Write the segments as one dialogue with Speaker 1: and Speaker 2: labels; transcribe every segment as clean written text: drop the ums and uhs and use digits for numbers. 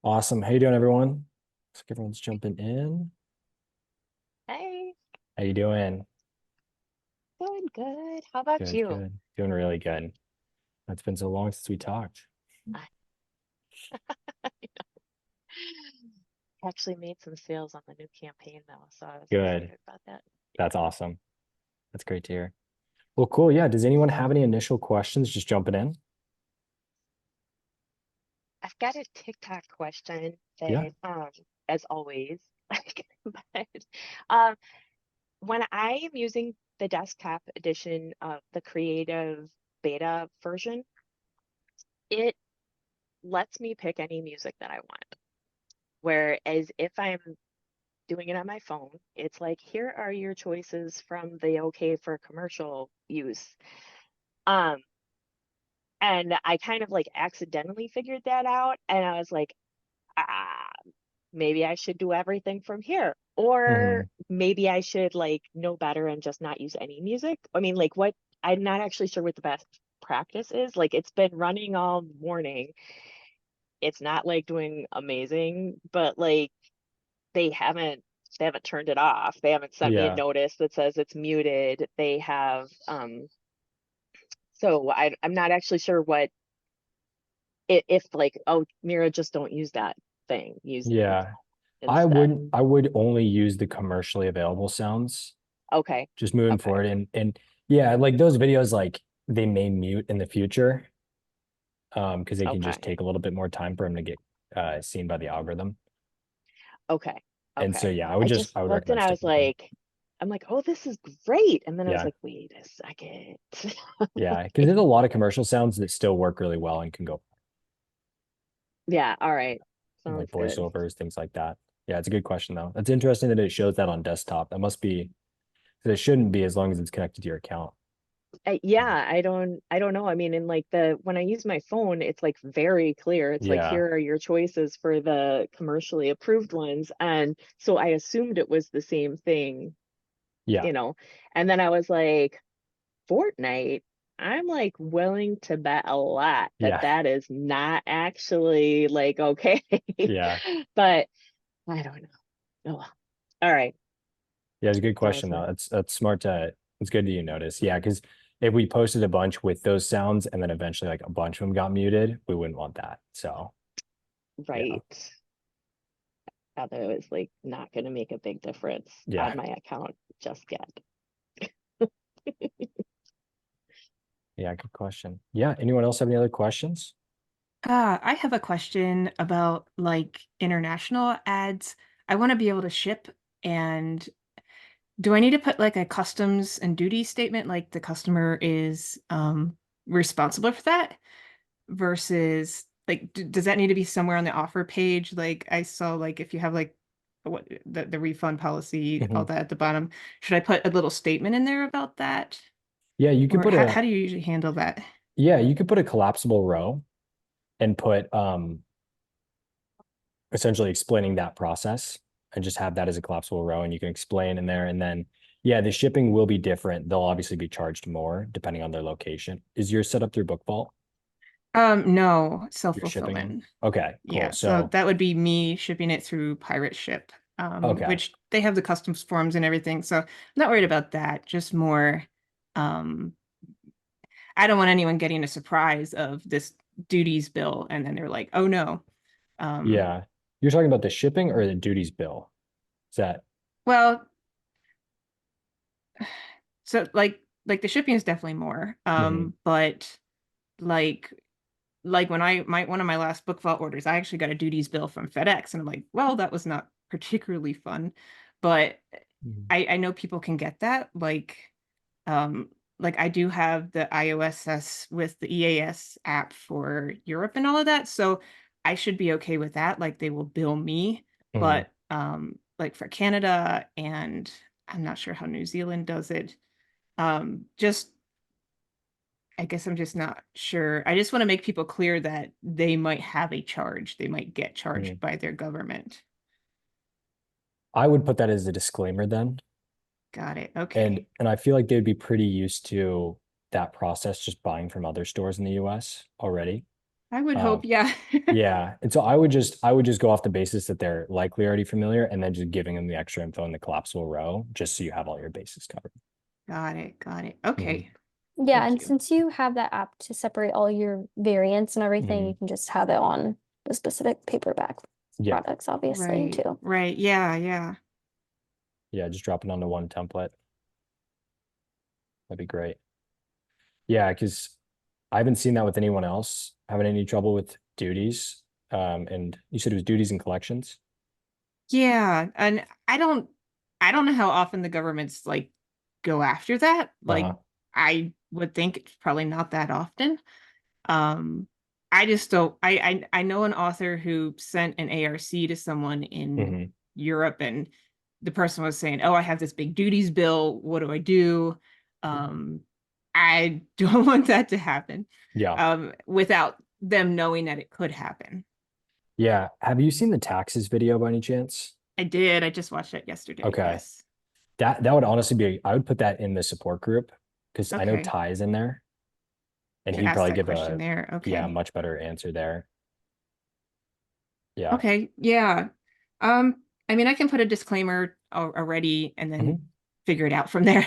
Speaker 1: Awesome. How you doing, everyone? Looks like everyone's jumping in.
Speaker 2: Hey,
Speaker 1: How you doing?
Speaker 2: doing good. How about
Speaker 1: Good,
Speaker 2: you?
Speaker 1: good. Doing really good. It's been so long since we talked.
Speaker 2: I actually made some sales on the new campaign though, so I was
Speaker 1: Good.
Speaker 2: excited about that.
Speaker 1: That's awesome. That's great to hear. Well, cool. Yeah. Does anyone have any initial questions? Just jumping in.
Speaker 2: I've got a TikTok question
Speaker 1: Yeah.
Speaker 2: that, as always, like, but um, when I am using the desktop edition of the creative beta version, it lets me pick any music that I want. Whereas if I'm doing it on my phone, it's like, here are your choices from the okay for commercial use. Um, and I kind of like accidentally figured that out, and I was like, ah, maybe I should do everything from here. Or
Speaker 1: Hmm.
Speaker 2: maybe I should like know better and just not use any music. I mean, like what I'm not actually sure what the best practice is. Like it's been running all morning. It's not like doing amazing, but like they haven't turned it off. They haven't sent me a
Speaker 1: Yeah.
Speaker 2: notice that says it's muted. They have so I'm not actually sure what if like, oh, Mira, just don't use that thing. Use
Speaker 1: Yeah.
Speaker 2: that instead.
Speaker 1: I would only use the commercially available sounds
Speaker 2: Okay.
Speaker 1: just moving
Speaker 2: Okay.
Speaker 1: forward. And yeah, like those videos, like they may mute in the future, because they can just
Speaker 2: Okay.
Speaker 1: take a little bit more time for them to get seen by the algorithm.
Speaker 2: Okay.
Speaker 1: And so
Speaker 2: Okay.
Speaker 1: yeah,
Speaker 2: I just
Speaker 1: I would
Speaker 2: looked and
Speaker 1: recommend
Speaker 2: I was
Speaker 1: sticking with them.
Speaker 2: like, I'm like, oh, this is great. And then I was
Speaker 1: Yeah.
Speaker 2: like, wait a second.
Speaker 1: Yeah. Because there's a lot of commercial sounds that still work really well and can go
Speaker 2: Yeah. All right.
Speaker 1: like
Speaker 2: Sounds good.
Speaker 1: voiceovers, things like that. Yeah, it's a good question though. It's interesting that it shows that on desktop. That must be because it shouldn't be as long as it's connected to your account.
Speaker 2: Yeah, I don't know. I mean, in like the when I use my phone, it's like very clear. It's like
Speaker 1: Yeah.
Speaker 2: here are your choices for the commercially approved ones. And so I assumed it was the same thing,
Speaker 1: Yeah.
Speaker 2: you know. And then I was like, Fortnite, I'm like willing to bet a lot that
Speaker 1: Yeah.
Speaker 2: that is not actually like okay.
Speaker 1: Yeah.
Speaker 2: But I don't know. Oh, well. All right.
Speaker 1: Yeah, it's a good
Speaker 2: That was
Speaker 1: question though.
Speaker 2: my
Speaker 1: That's smart to it's good that you notice. Yeah, because if we posted a bunch with those sounds and then eventually like a bunch of them got muted, we wouldn't want that. So yeah.
Speaker 2: right. Other it was like not going to make a big difference
Speaker 1: Yeah.
Speaker 2: on my account just yet.
Speaker 1: Yeah, good question. Yeah. Anyone else have any other questions?
Speaker 3: I have a question about like international ads. I want to be able to ship, and do I need to put like a customs and duty statement like the customer is responsible for that versus like does that need to be somewhere on the offer page? Like I saw like if you have like what the refund policy, all
Speaker 1: Mhm.
Speaker 3: that at the bottom, should I put a little statement in there about that?
Speaker 1: Yeah, you could
Speaker 3: Or
Speaker 1: put
Speaker 3: how
Speaker 1: a
Speaker 3: do you usually handle that?
Speaker 1: yeah, you could put a collapsible row and put essentially explaining that process and just have that as a collapsible row and you can explain in there and then yeah, the shipping will be different. They'll obviously be charged more depending on their location. Is yours set up through Book Vault?
Speaker 3: No,
Speaker 1: Your shipping one?
Speaker 3: self-fulfillment.
Speaker 1: Okay, cool.
Speaker 3: Yeah, so
Speaker 1: So
Speaker 3: that would be me shipping it through Pirate Ship,
Speaker 1: okay.
Speaker 3: which they have the customs forms and everything. So I'm not worried about that. Just more, um, I don't want anyone getting a surprise of this duties bill and then they're like, oh no. Um,
Speaker 1: Yeah. You're talking about the shipping or the duties bill? Is that
Speaker 3: well, so like the shipping is definitely more.
Speaker 1: mhm.
Speaker 3: But like like when I my one of my last book vault orders, I actually got a duties bill from FedEx, and I'm like, well, that was not particularly fun, but
Speaker 1: Mhm.
Speaker 3: I know people can get that. Um, like I do have the iOS with the EAS app for Europe and all of that, so I should be okay with that. Like they will bill me,
Speaker 1: Mhm.
Speaker 3: but like for Canada and I'm not sure how New Zealand does it. Just I guess I'm just not sure. I just want to make people clear that they might have a charge. They might get
Speaker 1: Mhm.
Speaker 3: charged by their government.
Speaker 1: I would put that as a disclaimer then.
Speaker 3: Got it. Okay.
Speaker 1: And I feel like they'd be pretty used to that process just buying from other stores in the US already.
Speaker 3: I would hope,
Speaker 1: Um,
Speaker 3: yeah.
Speaker 1: yeah. And so I would just go off the basis that they're likely already familiar and then just giving them the extra info in the collapsible row, just so you have all your bases covered.
Speaker 3: Got it. Got it.
Speaker 1: Mhm.
Speaker 3: Okay.
Speaker 4: Yeah,
Speaker 3: Thank
Speaker 4: and
Speaker 3: you.
Speaker 4: since you have that app to separate all your variants and everything,
Speaker 1: Mhm.
Speaker 4: you can just have it on the specific paperback
Speaker 1: Yeah.
Speaker 4: products, obviously,
Speaker 3: Right.
Speaker 4: too.
Speaker 3: Right. Yeah. Yeah.
Speaker 1: Yeah. Just drop it onto one template. That'd be great. Yeah. Because I haven't seen that with anyone else having any trouble with duties. And you said it was duties and collections.
Speaker 3: Yeah. And I don't know how often the governments like go after that. Like
Speaker 1: Uh-huh.
Speaker 3: I would think it's probably not that often. Um, I just don't I know an author who sent an ARC to someone in
Speaker 1: Hmm.
Speaker 3: Europe, and the person was saying, "Oh, I have this big duties bill. What do I do?" Um, I don't want that to happen
Speaker 1: Yeah.
Speaker 3: without them knowing that it could happen.
Speaker 1: Yeah. Have you seen the taxes video by any chance?
Speaker 3: I did. I just watched that yesterday.
Speaker 1: Okay.
Speaker 3: Yes.
Speaker 1: That would honestly be, I would put that in the support group because I know
Speaker 3: Okay.
Speaker 1: Ty is in there and
Speaker 3: Could
Speaker 1: he'd
Speaker 3: ask
Speaker 1: probably
Speaker 3: that
Speaker 1: give
Speaker 3: question
Speaker 1: a,
Speaker 3: there.
Speaker 1: yeah,
Speaker 3: Okay.
Speaker 1: much better answer there. Yeah.
Speaker 3: Okay. Yeah. I mean, I can put a disclaimer already and then
Speaker 1: Mhm.
Speaker 3: figure it out from there.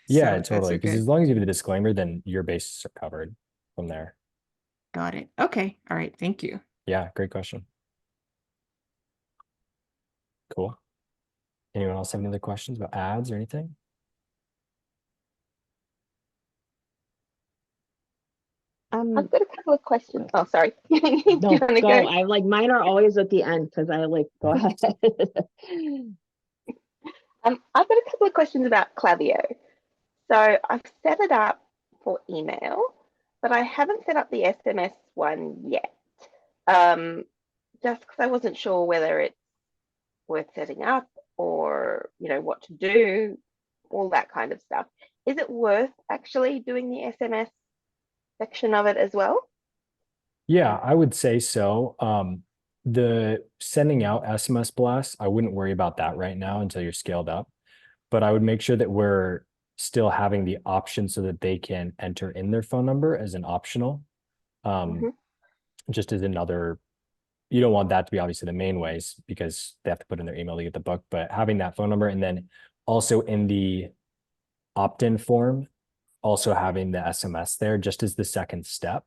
Speaker 1: Yeah,
Speaker 3: So that's
Speaker 1: totally.
Speaker 3: so
Speaker 1: Because as
Speaker 3: good.
Speaker 1: long as you have the disclaimer, then your bases are covered from there.
Speaker 3: Got it. Okay. All right. Thank you.
Speaker 1: Yeah, great question. Cool. Anyone else have any other questions about ads or anything?
Speaker 2: I've got a couple of questions. Oh, sorry. Do you
Speaker 1: No,
Speaker 2: want to
Speaker 1: go.
Speaker 2: go? I like mine are always at the end because I like go ahead. I've got a couple of questions about Klaviyo. So I've set it up for email, but I haven't set up the SMS one yet. Um, just because I wasn't sure whether it's worth setting up or what to do, all that kind of stuff. Is it worth actually doing the SMS section of it as well?
Speaker 1: Yeah, I would say so. The sending out SMS blasts, I wouldn't worry about that right now until you're scaled up, but I would make sure that we're still having the option so that they can enter in their phone number as an optional. Um,
Speaker 2: Hmm.
Speaker 1: just as another, you don't want that to be obviously the main ways because they have to put in their email to get the book, but having that phone number and then also in the opt-in form, also having the SMS there just as the second step,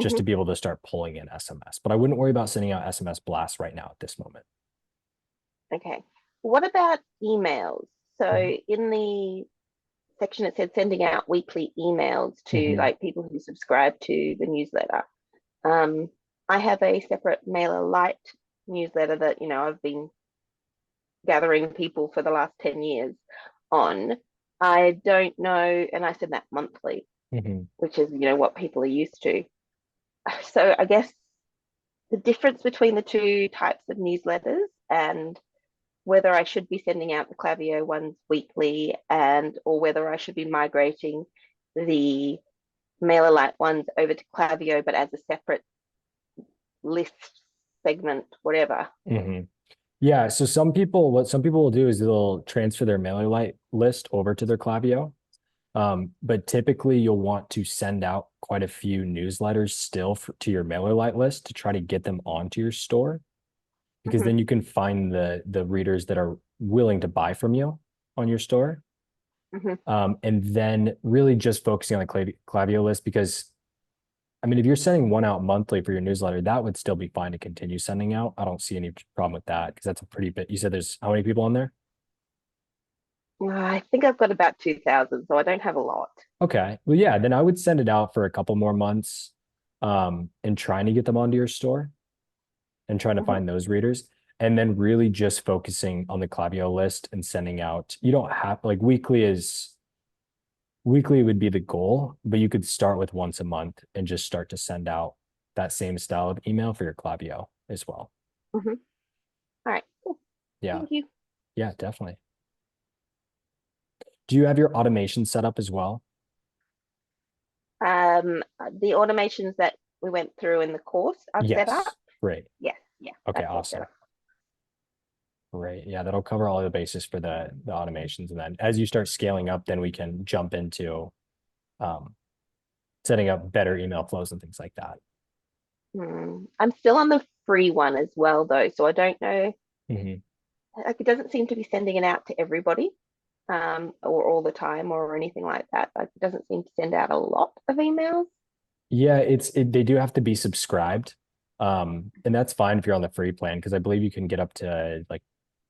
Speaker 1: just
Speaker 2: Hmm.
Speaker 1: to be able to start pulling in SMS. But I wouldn't worry about sending out SMS blasts right now at this moment.
Speaker 2: Okay. What about emails? So
Speaker 1: Mhm.
Speaker 2: in the section it said sending out weekly emails to
Speaker 1: Mhm.
Speaker 2: like people who subscribe to the newsletter. Um, I have a separate MailerLite newsletter that I've been gathering people for the last 10 years on. I don't know, and I send that monthly,
Speaker 1: Mhm.
Speaker 2: which is what people are used to. So I guess the difference between the two types of newsletters and whether I should be sending out the Klaviyo ones weekly or whether I should be migrating the MailerLite ones over to Klaviyo, but as a separate list segment, whatever.
Speaker 1: Mhm. Yeah, so what some people will do is they'll transfer their MailerLite list over to their Klaviyo. But typically you'll want to send out quite a few newsletters still to your MailerLite list to try to get them onto your store, because
Speaker 2: Mm-hmm.
Speaker 1: then you can find the readers that are willing to buy from you on your store.
Speaker 2: Mm-hmm.
Speaker 1: And then really just focusing on the Klaviyo list, because I mean, if you're sending one out monthly for your newsletter, that would still be fine to continue sending out. I don't see any problem with that because that's a pretty bit. You said there's how many people on there?
Speaker 2: I think I've got about 2,000, so I don't have a lot.
Speaker 1: Okay. Well, yeah, then I would send it out for a couple more months, and trying to get them onto your store and trying to
Speaker 2: Mm-hmm.
Speaker 1: find those readers. And then really just focusing on the Klaviyo list and sending out, you don't have like weekly would be the goal, but you could start with once a month and just start to send out that same style of email for your Klaviyo as well.
Speaker 2: Mm-hmm. All right, cool.
Speaker 1: Yeah.
Speaker 2: Thank you.
Speaker 1: Yeah, definitely. Do you have your automation set up as well?
Speaker 2: The automations that we went through in the course I've set up.
Speaker 1: Yes. Great.
Speaker 2: Yes, yeah,
Speaker 1: Okay,
Speaker 2: that's all set
Speaker 1: awesome.
Speaker 2: up.
Speaker 1: Great. Yeah, that'll cover all the bases for the automations. And then as you start scaling up, then we can jump into um, setting up better email flows and things like that.
Speaker 5: I'm still on the free one as well, though, so I don't know.
Speaker 1: Mhm.
Speaker 5: Like, it doesn't seem to be sending it out to everybody, or all the time or anything like that. Like, it doesn't seem to send out a lot of emails.
Speaker 1: Yeah, they do have to be subscribed. And that's fine if you're on the free plan because I believe you can get up to like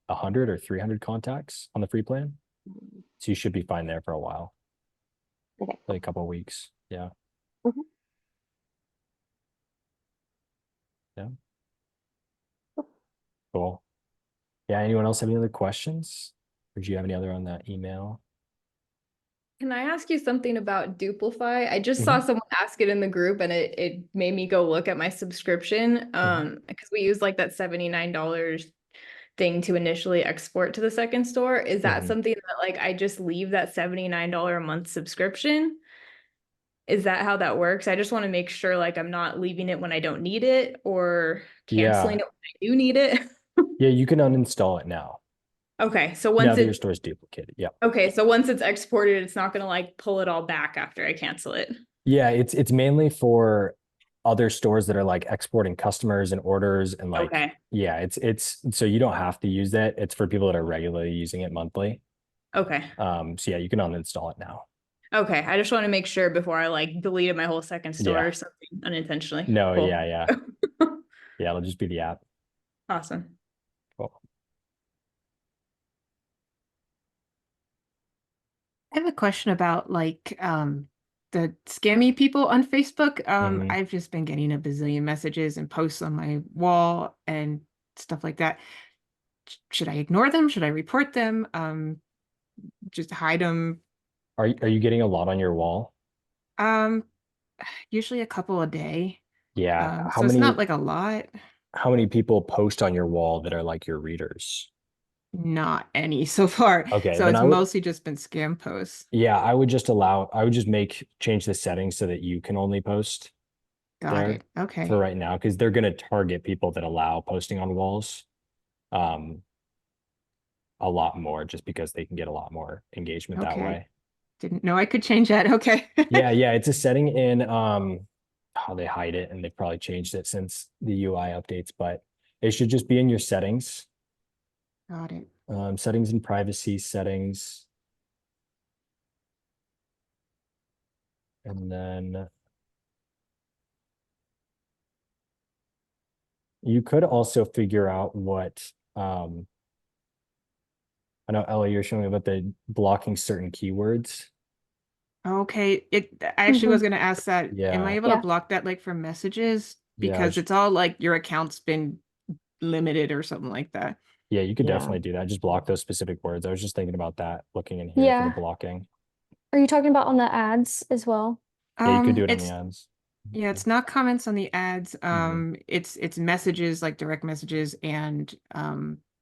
Speaker 1: 100 or 300 contacts on the free plan.
Speaker 5: Mm,
Speaker 1: So you should be fine there for a while,
Speaker 5: Okay.
Speaker 1: like a couple of weeks. Yeah.
Speaker 5: Mhm.
Speaker 1: Yeah. Cool. Yeah. Anyone else have any other questions? Or do you have any other on that email?
Speaker 6: Can I ask you something about Duplify? I just saw
Speaker 1: Mhm.
Speaker 6: someone ask it in the group and it made me go look at my subscription. Because we use like that $79 thing to initially export to the second store. Is that
Speaker 1: Mhm.
Speaker 6: something that like I just leave that $79 a month subscription? Is that how that works? I just want to make sure like I'm not leaving it when I don't need it or canceling
Speaker 1: Yeah.
Speaker 6: it when I do need it.
Speaker 1: Yeah. You can uninstall it now.
Speaker 6: Okay, so
Speaker 1: Now
Speaker 6: once
Speaker 1: that your
Speaker 6: it
Speaker 1: store is duplicated. Yeah.
Speaker 6: okay, so once it's exported, it's not gonna like pull it all back after I cancel it.
Speaker 1: Yeah. It's mainly for other stores that are like exporting customers and orders and like,
Speaker 6: Okay.
Speaker 1: yeah, it's so you don't have to use that. It's for people that are regularly using it monthly.
Speaker 6: Okay.
Speaker 1: So yeah, you can uninstall it now.
Speaker 6: Okay. I just want to make sure before I like deleted my whole second store
Speaker 1: Yeah.
Speaker 6: or something unintentionally.
Speaker 1: No,
Speaker 6: Cool.
Speaker 1: yeah. Yeah, it'll just be the app.
Speaker 6: Awesome.
Speaker 1: Cool.
Speaker 3: I have a question about like the scammy people on Facebook.
Speaker 1: Mhm.
Speaker 3: I've just been getting a bazillion messages and posts on my wall and stuff like that. Should I ignore them? Should I report them? Just hide them?
Speaker 1: Are you getting a lot on your wall?
Speaker 3: Um, Usually a couple a day.
Speaker 1: Yeah.
Speaker 3: So it's not like a lot.
Speaker 1: How many people post on your wall that are like your readers?
Speaker 3: Not any so far.
Speaker 1: Okay,
Speaker 3: So
Speaker 1: then
Speaker 3: it's mostly just been scam posts.
Speaker 1: I would just change the settings so that you can only post
Speaker 3: Got
Speaker 1: there
Speaker 3: it.
Speaker 1: for
Speaker 3: Okay.
Speaker 1: right now because they're going to target people that allow posting on walls um a lot more just because they can get a lot more engagement that
Speaker 3: Okay.
Speaker 1: way.
Speaker 3: Didn't know I could change that. Okay.
Speaker 1: Yeah, it's a setting in how they hide it and they've probably changed it since the UI updates, but it should just be in your settings.
Speaker 3: Got it.
Speaker 1: Settings and privacy settings. And then you could also figure out what I know Ellie, you're showing me about the blocking certain keywords.
Speaker 3: Okay. I actually was going to ask that. Am I
Speaker 1: Yeah,
Speaker 3: able to
Speaker 4: Yeah.
Speaker 3: block that like from messages?
Speaker 1: yeah,
Speaker 3: Because it's all like your account's been limited or something like that.
Speaker 1: yeah, you could
Speaker 2: Yeah.
Speaker 1: definitely do that. Just block those specific words. I was just thinking about that, looking in here for the
Speaker 4: Yeah.
Speaker 1: blocking.
Speaker 4: Are you talking about on the ads as well?
Speaker 1: Yeah, you could do it on the
Speaker 3: It's
Speaker 1: ads.
Speaker 3: Yeah, it's not comments on the ads.
Speaker 1: Mhm,
Speaker 3: It's messages like direct messages and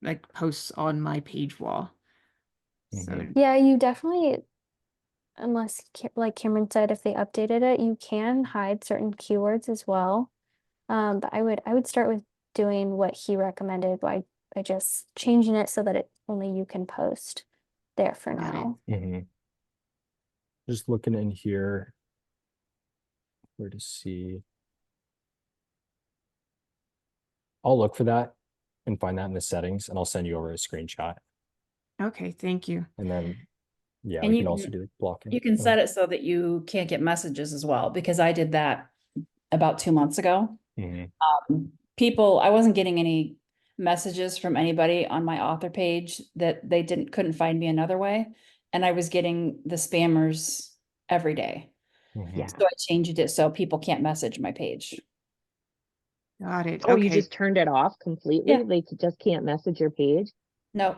Speaker 3: like posts on my page wall. So
Speaker 1: mhm.
Speaker 4: Yeah, you definitely, unless like Cameron said, if they updated it, you can hide certain keywords as well. But I would start with doing what he recommended by just changing it so that it only you can post there for
Speaker 3: got it.
Speaker 4: now.
Speaker 1: Mhm. Just looking in here where to see. I'll look for that and find that in the settings, and I'll send you over a screenshot.
Speaker 3: Okay, thank you.
Speaker 1: And then, yeah,
Speaker 7: And
Speaker 1: we can also do blocking.
Speaker 7: you can set it so that you can't get messages as well, because I did that about 2 months ago.
Speaker 1: Mhm,
Speaker 7: People, I wasn't getting any messages from anybody on my author page that they couldn't find me another way. And I was getting the spammers every day.
Speaker 1: mhm.
Speaker 2: Yeah.
Speaker 7: So I changed it so people can't message my page.
Speaker 3: Got it.
Speaker 2: Oh, you
Speaker 3: Okay.
Speaker 2: just turned it off completely?
Speaker 7: Yeah.
Speaker 2: They just can't message your page?
Speaker 7: No,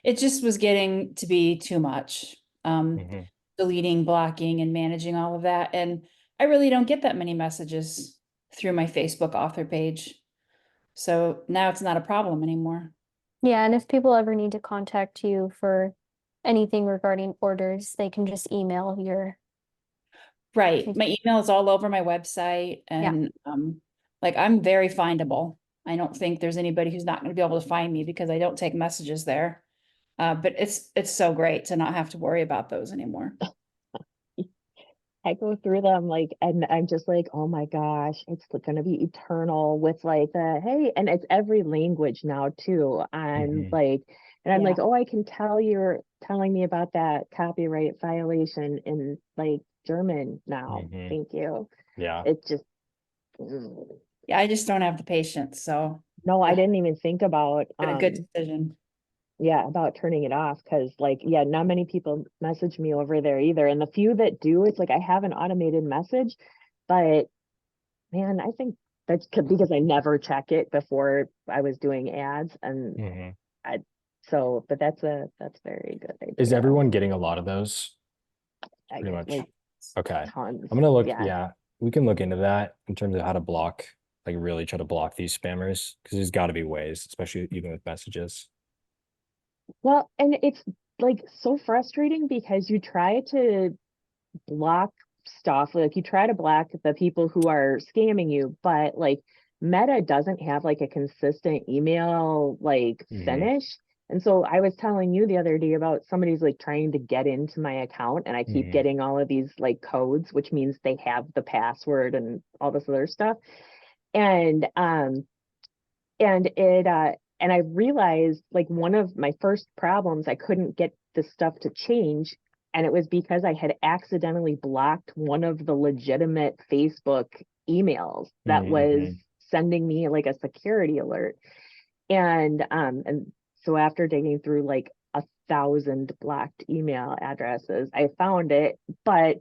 Speaker 7: it just was getting to be too much.
Speaker 1: Mhm.
Speaker 7: Deleting, blocking, and managing all of that. And I really don't get that many messages through my Facebook author page. So now it's not a problem anymore.
Speaker 4: Yeah, and if people ever need to contact you for anything regarding orders, they can just email your
Speaker 7: Right. My email is all over my website
Speaker 4: Yeah.
Speaker 7: and like I'm very findable. I don't think there's anybody who's not going to be able to find me because I don't take messages there. But it's so great to not have to worry about those anymore.
Speaker 2: I go through them like, and I'm just like, oh my gosh, it's gonna be eternal with like the hey, and it's every language now too. I'm
Speaker 1: Mhm.
Speaker 2: like, and I'm like,
Speaker 3: Yeah.
Speaker 2: oh, I can tell you're telling me about that copyright violation in like German now.
Speaker 1: Mhm.
Speaker 2: Thank you.
Speaker 1: Yeah.
Speaker 2: It just mm.
Speaker 7: Yeah, I just don't have the patience, so
Speaker 2: No, I
Speaker 7: it's
Speaker 2: didn't even think about
Speaker 7: been a good decision.
Speaker 2: yeah, about turning it off because like yeah, not many people message me over there either. And the few that do, it's like I have an automated message, but man, I think because I never check it before I was doing ads and
Speaker 1: Mhm.
Speaker 2: I but that's very good
Speaker 1: Is
Speaker 2: idea.
Speaker 1: everyone getting a lot of those?
Speaker 2: I
Speaker 1: Pretty
Speaker 2: get
Speaker 1: much.
Speaker 2: like
Speaker 1: Okay.
Speaker 2: tons.
Speaker 1: I'm gonna look,
Speaker 2: Yeah.
Speaker 1: yeah, we can look into that in terms of how to block, like really try to block these spammers, because there's got to be ways, especially even with messages.
Speaker 2: Well, and it's like so frustrating because you try to block stuff, like you try to block the people who are scamming you, but like Meta doesn't have like a consistent email like
Speaker 1: Mhm.
Speaker 2: finish. And so I was telling you the other day about somebody's like trying to get into my account and I keep
Speaker 1: Mhm.
Speaker 2: getting all of these like codes, which means they have the password and all this other stuff. And and I realized like one of my first problems, I couldn't get the stuff to change. And it was because I had accidentally blocked one of the legitimate Facebook emails that was
Speaker 1: Mhm.
Speaker 2: sending me like a security alert. And so after digging through like 1,000 blocked email addresses, I found it, but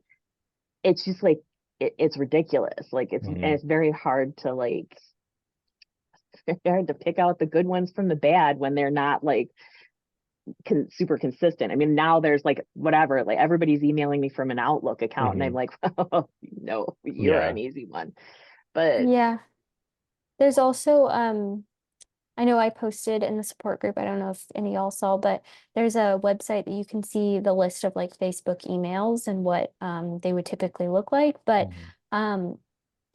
Speaker 2: it's just like it's ridiculous. Like and
Speaker 1: Mhm.
Speaker 2: it's very hard to like hard to pick out the good ones from the bad when they're not like super consistent. I mean, now there's like whatever, like everybody's emailing me from an Outlook account, and I'm
Speaker 1: Mhm.
Speaker 2: like, oh, no, you're
Speaker 1: Yeah.
Speaker 2: an easy one. But
Speaker 4: Yeah. There's also I know I posted in the support group. I don't know if any of y'all saw, but there's a website that you can see the list of like Facebook emails and what they would typically look like. But
Speaker 1: Mhm.
Speaker 4: um,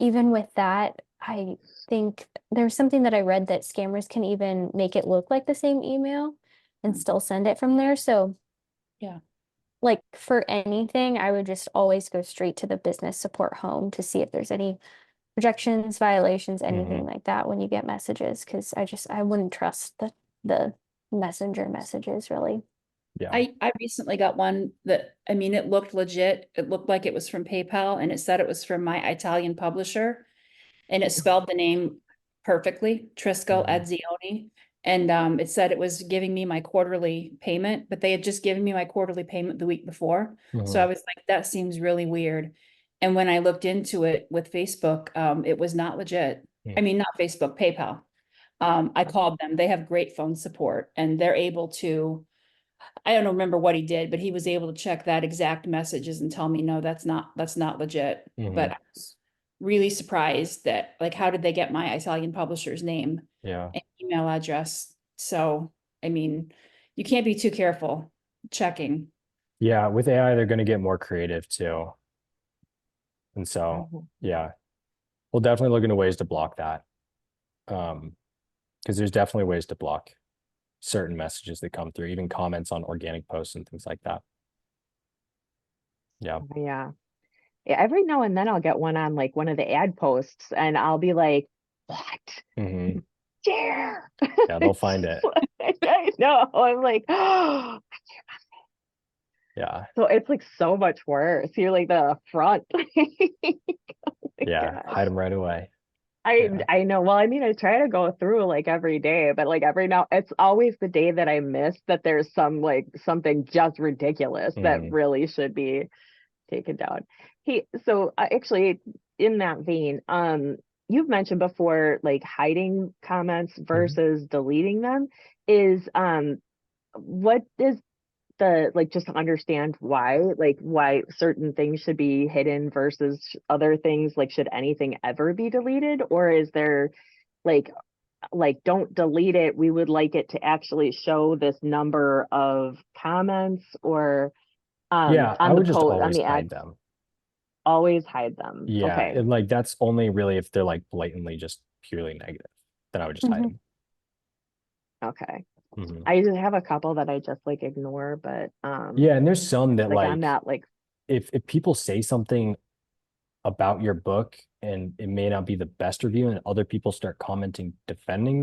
Speaker 4: even with that, I think there's something that I read that scammers can even make it look like the same email and still send it from there. So,
Speaker 7: Yeah.
Speaker 4: like for anything, I would just always go straight to the business support home to see if there's any rejections, violations, anything
Speaker 1: Mhm.
Speaker 4: like that when you get messages, because I wouldn't trust the messenger messages really.
Speaker 1: Yeah.
Speaker 7: I recently got one that, I mean, it looked legit. It looked like it was from PayPal and it said it was from my Italian publisher. And it spelled the name perfectly, Trisco
Speaker 1: Mhm.
Speaker 7: Adzioni. And it said it was giving me my quarterly payment, but they had just given me my quarterly payment the week before. So I
Speaker 1: Mhm.
Speaker 7: was like, that seems really weird. And when I looked into it with Facebook, it was not legit.
Speaker 1: Mhm.
Speaker 7: I mean, not Facebook, PayPal. I called them. They have great phone support and they're able to, I don't remember what he did, but he was able to check that exact messages and tell me, no, that's not legit. But
Speaker 1: Mhm.
Speaker 7: I was really surprised that, like, how did they get my Italian publisher's name
Speaker 1: Yeah.
Speaker 7: and email address? So, I mean, you can't be too careful checking.
Speaker 1: Yeah. With AI, they're going to get more creative too. And so,
Speaker 2: Mhm.
Speaker 1: yeah, we'll definitely look into ways to block that. Because there's definitely ways to block certain messages that come through, even comments on organic posts and things like that. Yeah.
Speaker 2: Yeah. Yeah, every now and then I'll get one on like one of the ad posts and I'll be like, what?
Speaker 1: Hmm.
Speaker 2: Dare.
Speaker 1: Yeah, they'll find it.
Speaker 2: I know. I'm like, oh.
Speaker 1: Yeah.
Speaker 2: So it's like so much worse. You're like the front. My
Speaker 1: Yeah.
Speaker 2: gosh.
Speaker 1: Hide them right away.
Speaker 2: I
Speaker 1: Yeah.
Speaker 2: I know. Well, I mean, I try to go through like every day, but like every now, it's always the day that I miss that there's some like something just ridiculous that
Speaker 1: Hmm.
Speaker 2: really should be taken down. Hey, so actually, in that vein, you've mentioned before like hiding comments
Speaker 1: Hmm.
Speaker 2: versus deleting them. Is what is the like just to understand why certain things should be hidden versus other things, like should anything ever be deleted, or is there like don't delete it, we would like it to actually show this number of comments, or
Speaker 1: Yeah. I
Speaker 2: on the
Speaker 1: would just
Speaker 2: post on
Speaker 1: always
Speaker 2: the
Speaker 1: hide
Speaker 2: ads,
Speaker 1: them.
Speaker 2: always hide them.
Speaker 1: Yeah.
Speaker 2: Okay.
Speaker 1: And like that's only really if they're like blatantly just purely negative, then I would just hide
Speaker 4: Mhm.
Speaker 1: them.
Speaker 2: Okay.
Speaker 1: Hmm.
Speaker 2: I just have a couple that I just like ignore, but
Speaker 1: Yeah. And there's some that
Speaker 2: like I'm
Speaker 1: like,
Speaker 2: not like
Speaker 1: if people say something about your book and it may not be the best review, and other people start commenting defending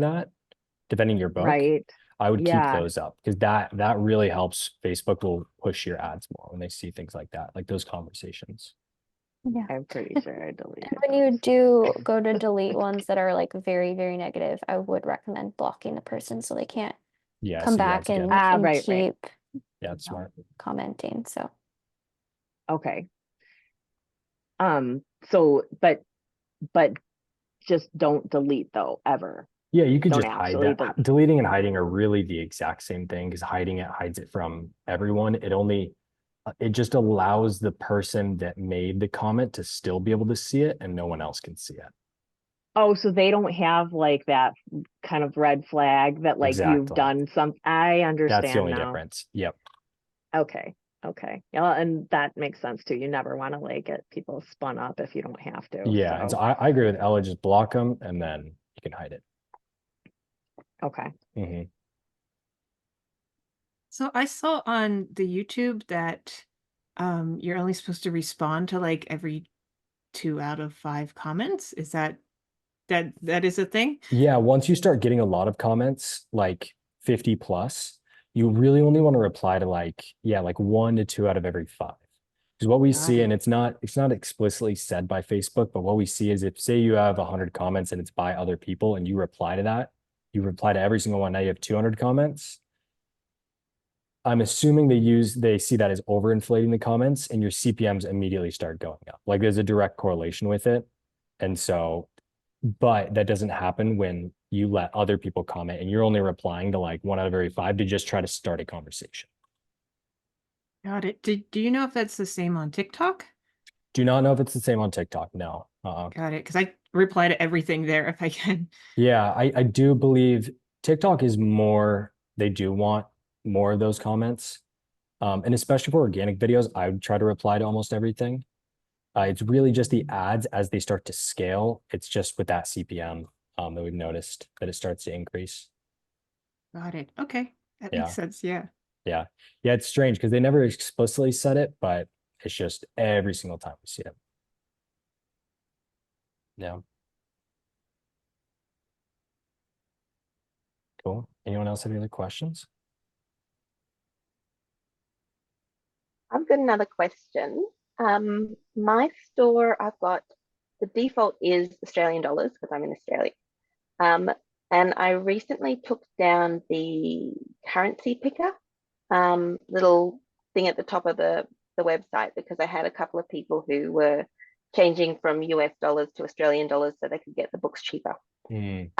Speaker 1: your book,
Speaker 2: Right.
Speaker 1: I would keep
Speaker 2: Yeah.
Speaker 1: those up, because that really helps. Facebook will push your ads more when they see things like that, like those conversations.
Speaker 4: Yeah.
Speaker 2: I'm pretty sure I
Speaker 4: And
Speaker 2: deleted
Speaker 4: when you
Speaker 2: those.
Speaker 4: do go to delete ones that are like very, very negative, I would recommend blocking the person so they can't
Speaker 1: Yeah,
Speaker 4: come
Speaker 1: see your ads
Speaker 4: back
Speaker 1: again.
Speaker 2: Ah,
Speaker 4: and
Speaker 2: right, right.
Speaker 4: keep
Speaker 1: Yeah, it's smart.
Speaker 4: commenting. So
Speaker 2: Okay. So, but just don't delete though, ever.
Speaker 1: Yeah, you could
Speaker 2: Don't
Speaker 1: just hide
Speaker 2: actually
Speaker 1: that. Deleting and hiding are really the exact same thing, because hiding it hides it from everyone. It just allows the person that made the comment to still be able to see it, and no one else can see it.
Speaker 2: Oh, so they don't have like that kind of red flag that like you've
Speaker 1: Exactly.
Speaker 2: done some. I
Speaker 1: That's the
Speaker 2: understand
Speaker 1: only
Speaker 2: now.
Speaker 1: difference. Yep.
Speaker 2: Okay. Okay. Yeah, and that makes sense too. You never want to like get people spun up if you don't have to.
Speaker 1: Yeah, and so I agree with Ella. Just block them, and then you can hide it.
Speaker 2: Okay.
Speaker 1: Mhm.
Speaker 3: So I saw on the YouTube that you're only supposed to respond to like every 2 out of 5 comments. Is that is a thing?
Speaker 1: Yeah, once you start getting a lot of comments, like 50 plus, you really only want to reply to like 1 to 2 out of every 5. Because what we
Speaker 3: Got
Speaker 1: see, and
Speaker 3: it.
Speaker 1: it's not explicitly said by Facebook, but what we see is, if say you have 100 comments and it's by other people and you reply to that, you reply to every single one. Now you have 200 comments. I'm assuming they see that as overinflating the comments, and your CPMs immediately start going up. Like, there's a direct correlation with it. And so, but that doesn't happen when you let other people comment and you're only replying to like 1 out of every 5 to just try to start a conversation.
Speaker 3: Got it. Do you know if that's the same on TikTok?
Speaker 1: Do not know if it's the same on TikTok. No.
Speaker 3: Got it. Because I reply to everything there if I can.
Speaker 1: Yeah, I do believe TikTok is more, they do want more of those comments. And especially for organic videos, I would try to reply to almost everything. It's really just the ads as they start to scale. It's just with that CPM that we've noticed that it starts to increase.
Speaker 3: Got it. Okay. That
Speaker 1: Yeah.
Speaker 3: makes sense. Yeah.
Speaker 1: Yeah. Yeah. It's strange because they never explicitly said it, but it's just every single time we see it. Yeah. Cool. Anyone else have any other questions?
Speaker 5: I've got another question. My store, I've got the default is Australian dollars because I'm in Australia. And I recently took down the currency picker, little thing at the top of the website, because I had a couple of people who were changing from US dollars to Australian dollars so they could get the books cheaper.
Speaker 1: Mm.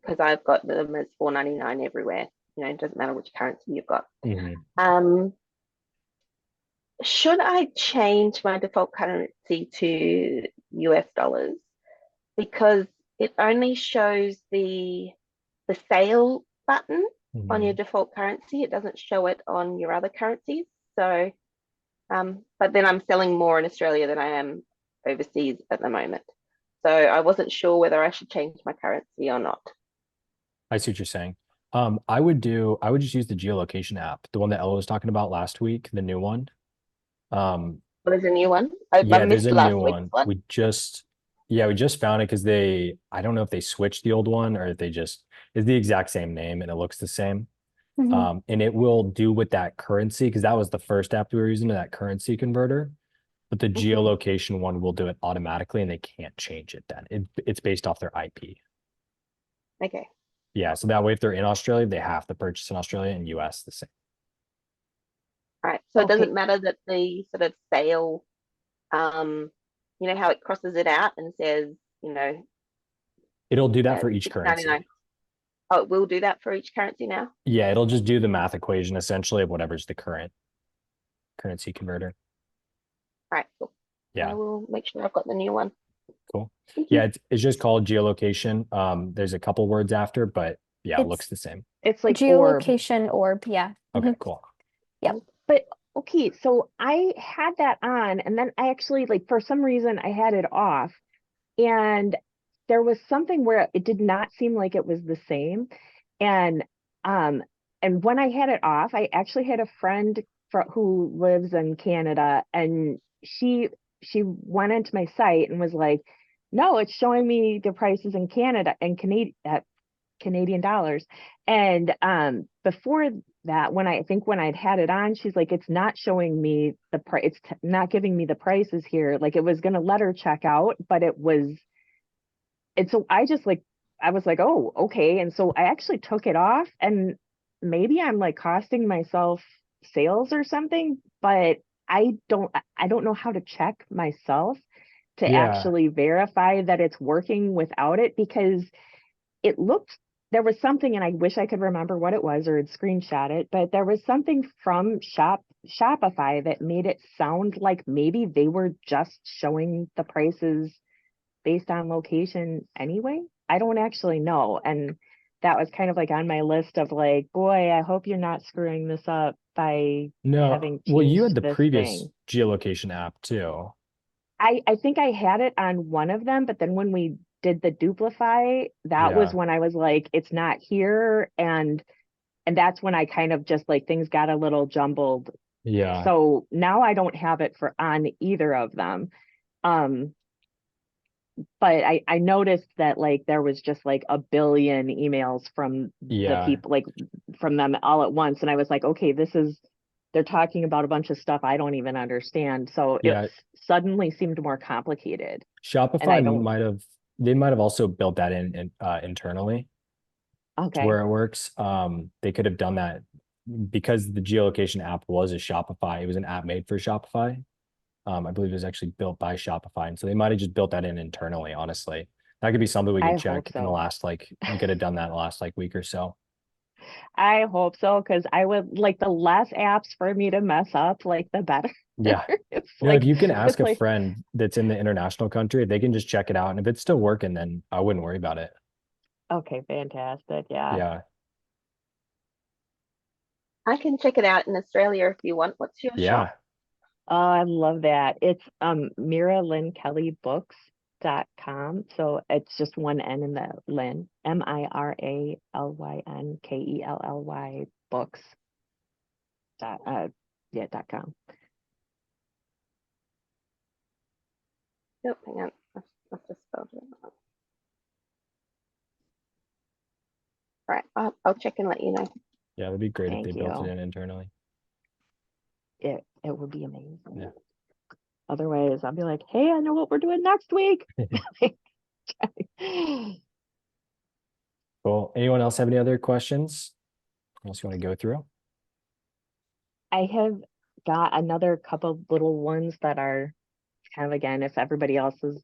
Speaker 5: Because I've got them as $4.99 everywhere. You know, it doesn't matter which currency you've got.
Speaker 1: Mhm.
Speaker 5: Should I change my default currency to US dollars? Because it only shows the sale button on your
Speaker 1: Mhm.
Speaker 5: default currency. It doesn't show it on your other currencies. So, but then I'm selling more in Australia than I am overseas at the moment. So I wasn't sure whether I should change my currency or not.
Speaker 1: I see what you're saying. I would just use the geolocation app, the one that Ella was talking about last week, the new one.
Speaker 5: Well, there's a new one. I
Speaker 1: Yeah, there's
Speaker 5: missed
Speaker 1: a new
Speaker 5: last week's
Speaker 1: one.
Speaker 5: one.
Speaker 1: We just found it because I don't know if they switched the old one or if it's the exact same name and it looks the same.
Speaker 4: mhm.
Speaker 1: And it will do with that currency, because that was the first app we were using, that currency converter. But the geolocation one will do it automatically, and they can't change it then. It's based off their IP.
Speaker 5: Okay.
Speaker 1: Yeah, so that way, if they're in Australia, they have to purchase in Australia, and US the same.
Speaker 5: All right. So it
Speaker 2: Okay.
Speaker 5: doesn't matter that the sort of sale, you know how it crosses it out and says, you know,
Speaker 1: It'll do that for each currency.
Speaker 5: $6.99. Oh, it will do that for each currency now.
Speaker 1: Yeah, it'll just do the math equation essentially of whatever's the current currency converter.
Speaker 5: All right, cool. I
Speaker 1: Yeah,
Speaker 5: will make sure I've got the new one.
Speaker 1: cool.
Speaker 5: Thank
Speaker 1: Yeah,
Speaker 5: you.
Speaker 1: it's just called geolocation. There's a couple words after, but yeah, it looks
Speaker 4: It's
Speaker 1: the same.
Speaker 2: It's like orb.
Speaker 4: geolocation orb. Yeah.
Speaker 1: Okay,
Speaker 4: Mhm.
Speaker 1: cool.
Speaker 4: Yep.
Speaker 2: But okay, so I had that on, and then I actually, like, for some reason I had it off, and there was something where it did not seem like it was the same. And um and when I had it off, I actually had a friend who lives in Canada, and she went into my site and was like, no, it's showing me the prices in Canada and Canadian dollars. And before that, when I'd had it on, she's like, it's not showing me the price, it's not giving me the prices here. Like, it was gonna let her check out, but it was, and so I was like, oh, okay. And so I actually took it off, and maybe I'm like costing myself sales or something, but I don't know how to check myself to
Speaker 1: Yeah.
Speaker 2: actually verify that it's working without it, because it looked, there was something, and I wish I could remember what it was or had screenshot it, but there was something from Shopify that made it sound like maybe they were just showing the prices based on location anyway. I don't actually know. And that was kind of like on my list of like, boy, I hope you're not screwing this up by
Speaker 1: No,
Speaker 2: having
Speaker 1: well, you had
Speaker 2: changed
Speaker 1: the
Speaker 2: this
Speaker 1: previous
Speaker 2: thing.
Speaker 1: geolocation app too.
Speaker 2: I think I had it on one of them, but then when we did the duplify, that was
Speaker 1: Yeah.
Speaker 2: when I was like, it's not here. And that's when I kind of just like things got a little jumbled.
Speaker 1: Yeah.
Speaker 2: So now I don't have it for on either of them. Um, but I noticed that like there was just like a billion emails from the
Speaker 1: Yeah.
Speaker 2: people, like from them all at once. And I was like, okay, they're talking about a bunch of stuff I don't even understand. So it
Speaker 1: Yeah.
Speaker 2: suddenly seemed more complicated. And I
Speaker 1: Shopify
Speaker 2: don't,
Speaker 1: they might have also built that in internally to
Speaker 2: okay,
Speaker 1: where it works. They could have done that because the geolocation app was a Shopify. It was an app made for Shopify. I believe it was actually built by Shopify. And so they might have just built that in internally, honestly. That could be something we
Speaker 2: I
Speaker 1: can
Speaker 2: hope
Speaker 1: check in the
Speaker 2: so.
Speaker 1: last, like, we could have done that in the last like week or so.
Speaker 2: I hope so, because I would like the less apps for me to mess up, like the better.
Speaker 1: Yeah.
Speaker 2: It's
Speaker 1: If
Speaker 2: like,
Speaker 1: you can ask
Speaker 2: it's
Speaker 1: a
Speaker 2: like,
Speaker 1: friend that's in the international country, they can just check it out. And if it's still working, then I wouldn't worry about it.
Speaker 2: okay, fantastic. Yeah.
Speaker 1: Yeah.
Speaker 5: I can check it out in Australia if you want. What's your shop?
Speaker 1: Yeah.
Speaker 2: Oh, I love that. It's MiraLynKellyBooks.com. So it's just one N in the Lynn, MiraLynKelly books .com.
Speaker 5: Oh, hang on. I've just spelled it wrong. Right. I'll check and let you know.
Speaker 1: Yeah. That'd be great if they
Speaker 2: Thank
Speaker 1: built it
Speaker 2: you.
Speaker 1: in internally.
Speaker 2: It would be amazing.
Speaker 1: Yeah.
Speaker 2: Otherwise, I'll be like, hey, I know what we're doing next week.
Speaker 1: Cool. Anyone else have any other questions? Else you want to go through?
Speaker 2: I have got another couple little ones that are kind of, again, if everybody else is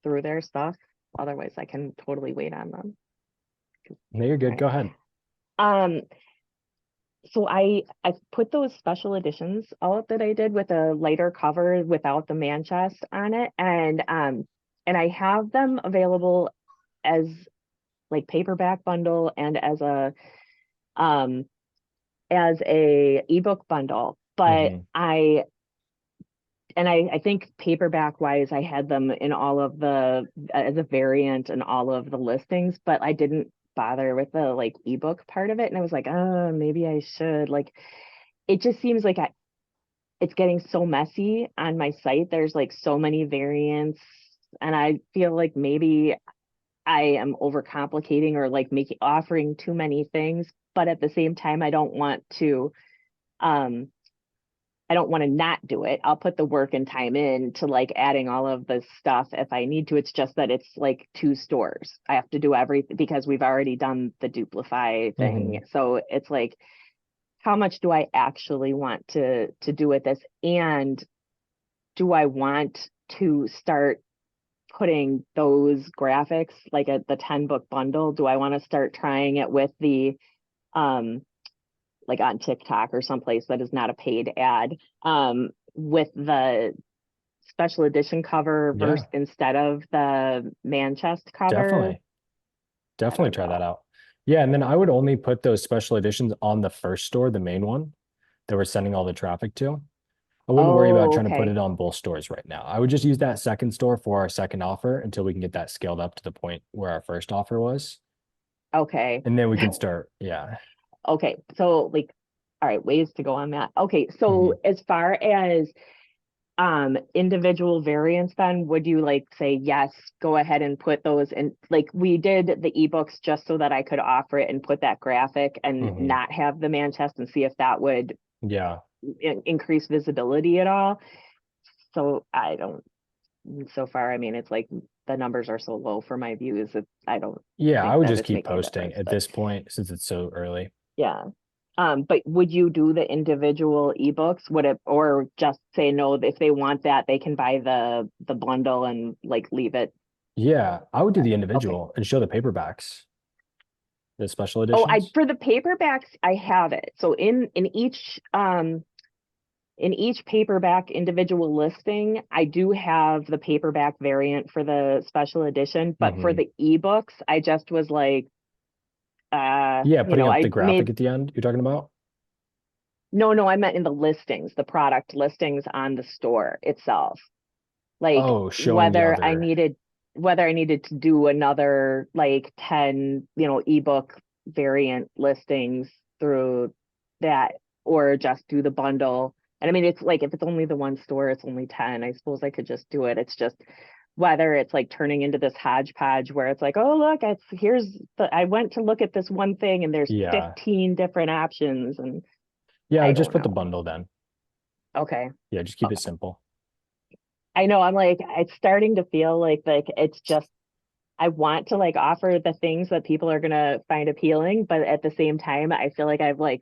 Speaker 2: through their stuff, otherwise I can totally wait on them.
Speaker 1: No, you're good.
Speaker 2: Right.
Speaker 1: Go ahead.
Speaker 2: Um, so I put those special editions out that I did with a lighter cover without the man chest on it, and I have them available as like paperback bundle and um as a ebook bundle. But
Speaker 1: Mhm.
Speaker 2: I think paperback wise, I had them in all of the as a variant and all of the listings, but I didn't bother with the like ebook part of it. And I was like, oh, maybe I should. Like, it just seems like it's getting so messy on my site. There's like so many variants, and I feel like maybe I am overcomplicating or like offering too many things. But at the same time, um I don't want to not do it. I'll put the work and time in to like adding all of this stuff if I need to. It's just that it's like two stores. I have to do everything because we've already done the duplify thing.
Speaker 1: Mhm.
Speaker 2: So it's like, how much do I actually want to do with this? And do I want to start putting those graphics like at the 10 book bundle? Do I want to start trying it with the um like on TikTok or someplace that is not a paid ad, with the special edition cover
Speaker 1: Yeah,
Speaker 2: instead of the man chest cover?
Speaker 1: definitely.
Speaker 2: I
Speaker 1: Definitely
Speaker 2: don't
Speaker 1: try that
Speaker 2: know.
Speaker 1: out. Yeah, and then I would only put those special editions on the first store, the main one that we're sending all the traffic to. I wouldn't worry about
Speaker 2: Oh,
Speaker 1: trying to put
Speaker 2: okay.
Speaker 1: it on both stores right now. I would just use that second store for our second offer until we can get that scaled up to the point where our first offer was.
Speaker 2: Okay.
Speaker 1: And then we can start. Yeah.
Speaker 2: Okay. So like all right, ways to go on that. Okay, so
Speaker 1: Mhm.
Speaker 2: as far as individual variants, then would you like say yes, go ahead and put those in? Like we did the ebooks just so that I could offer it and put that graphic and
Speaker 1: Mhm.
Speaker 2: not have the man chest and see if that would
Speaker 1: Yeah.
Speaker 2: increase visibility at all. So I don't, so far, I mean, it's like the numbers are so low for my views that I don't
Speaker 1: Yeah, I
Speaker 2: think
Speaker 1: would
Speaker 2: that
Speaker 1: just
Speaker 2: it's
Speaker 1: keep
Speaker 2: making a
Speaker 1: posting
Speaker 2: difference,
Speaker 1: at
Speaker 2: but
Speaker 1: this point since it's so early.
Speaker 2: yeah. But would you do the individual ebooks? Would it, or just say no, if they want that, they can buy the bundle and like leave it?
Speaker 1: Yeah, I would do the
Speaker 2: Okay.
Speaker 1: individual and show the paperbacks, the special
Speaker 2: Oh,
Speaker 1: editions.
Speaker 2: for the paperbacks, I have it. So in each paperback individual listing, I do have the paperback variant for the special edition, but for
Speaker 1: Mhm.
Speaker 2: the ebooks, I just was like,
Speaker 1: Yeah, putting up the
Speaker 2: I
Speaker 1: graphic
Speaker 2: made,
Speaker 1: at the end you're talking about?
Speaker 2: no, I meant in the listings, the product listings on the store itself. Like
Speaker 1: Oh, showing the other.
Speaker 2: whether I needed to do another like 10, ebook variant listings through that, or just do the bundle. And I mean, it's like if it's only the one store, it's only 10. I suppose I could just do it. It's just whether it's like turning into this hodgepodge where it's like, oh look, I went to look at this one thing and there's
Speaker 1: Yeah.
Speaker 2: 15 different options, and
Speaker 1: Yeah, I
Speaker 2: I
Speaker 1: would just
Speaker 2: don't
Speaker 1: put the
Speaker 2: know.
Speaker 1: bundle then.
Speaker 2: Okay.
Speaker 1: Yeah, just keep it simple.
Speaker 2: I know, I'm like, it's starting to feel like it's just, I want to like offer the things that people are gonna find appealing, but at the same time, I feel like I've like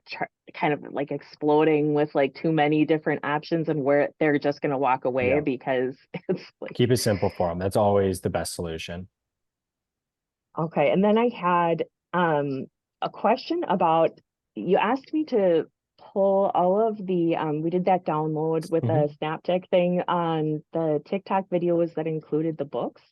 Speaker 2: kind of like exploding with like too many different options, and where they're just gonna walk away
Speaker 1: Yeah.
Speaker 2: because it's
Speaker 1: Keep
Speaker 2: like,
Speaker 1: it simple for them. That's always the best solution.
Speaker 2: okay. And then I had a question about, you asked me to pull all of the we did that download with
Speaker 1: Mhm.
Speaker 2: the Snaptic thing on the TikTok videos that included the books.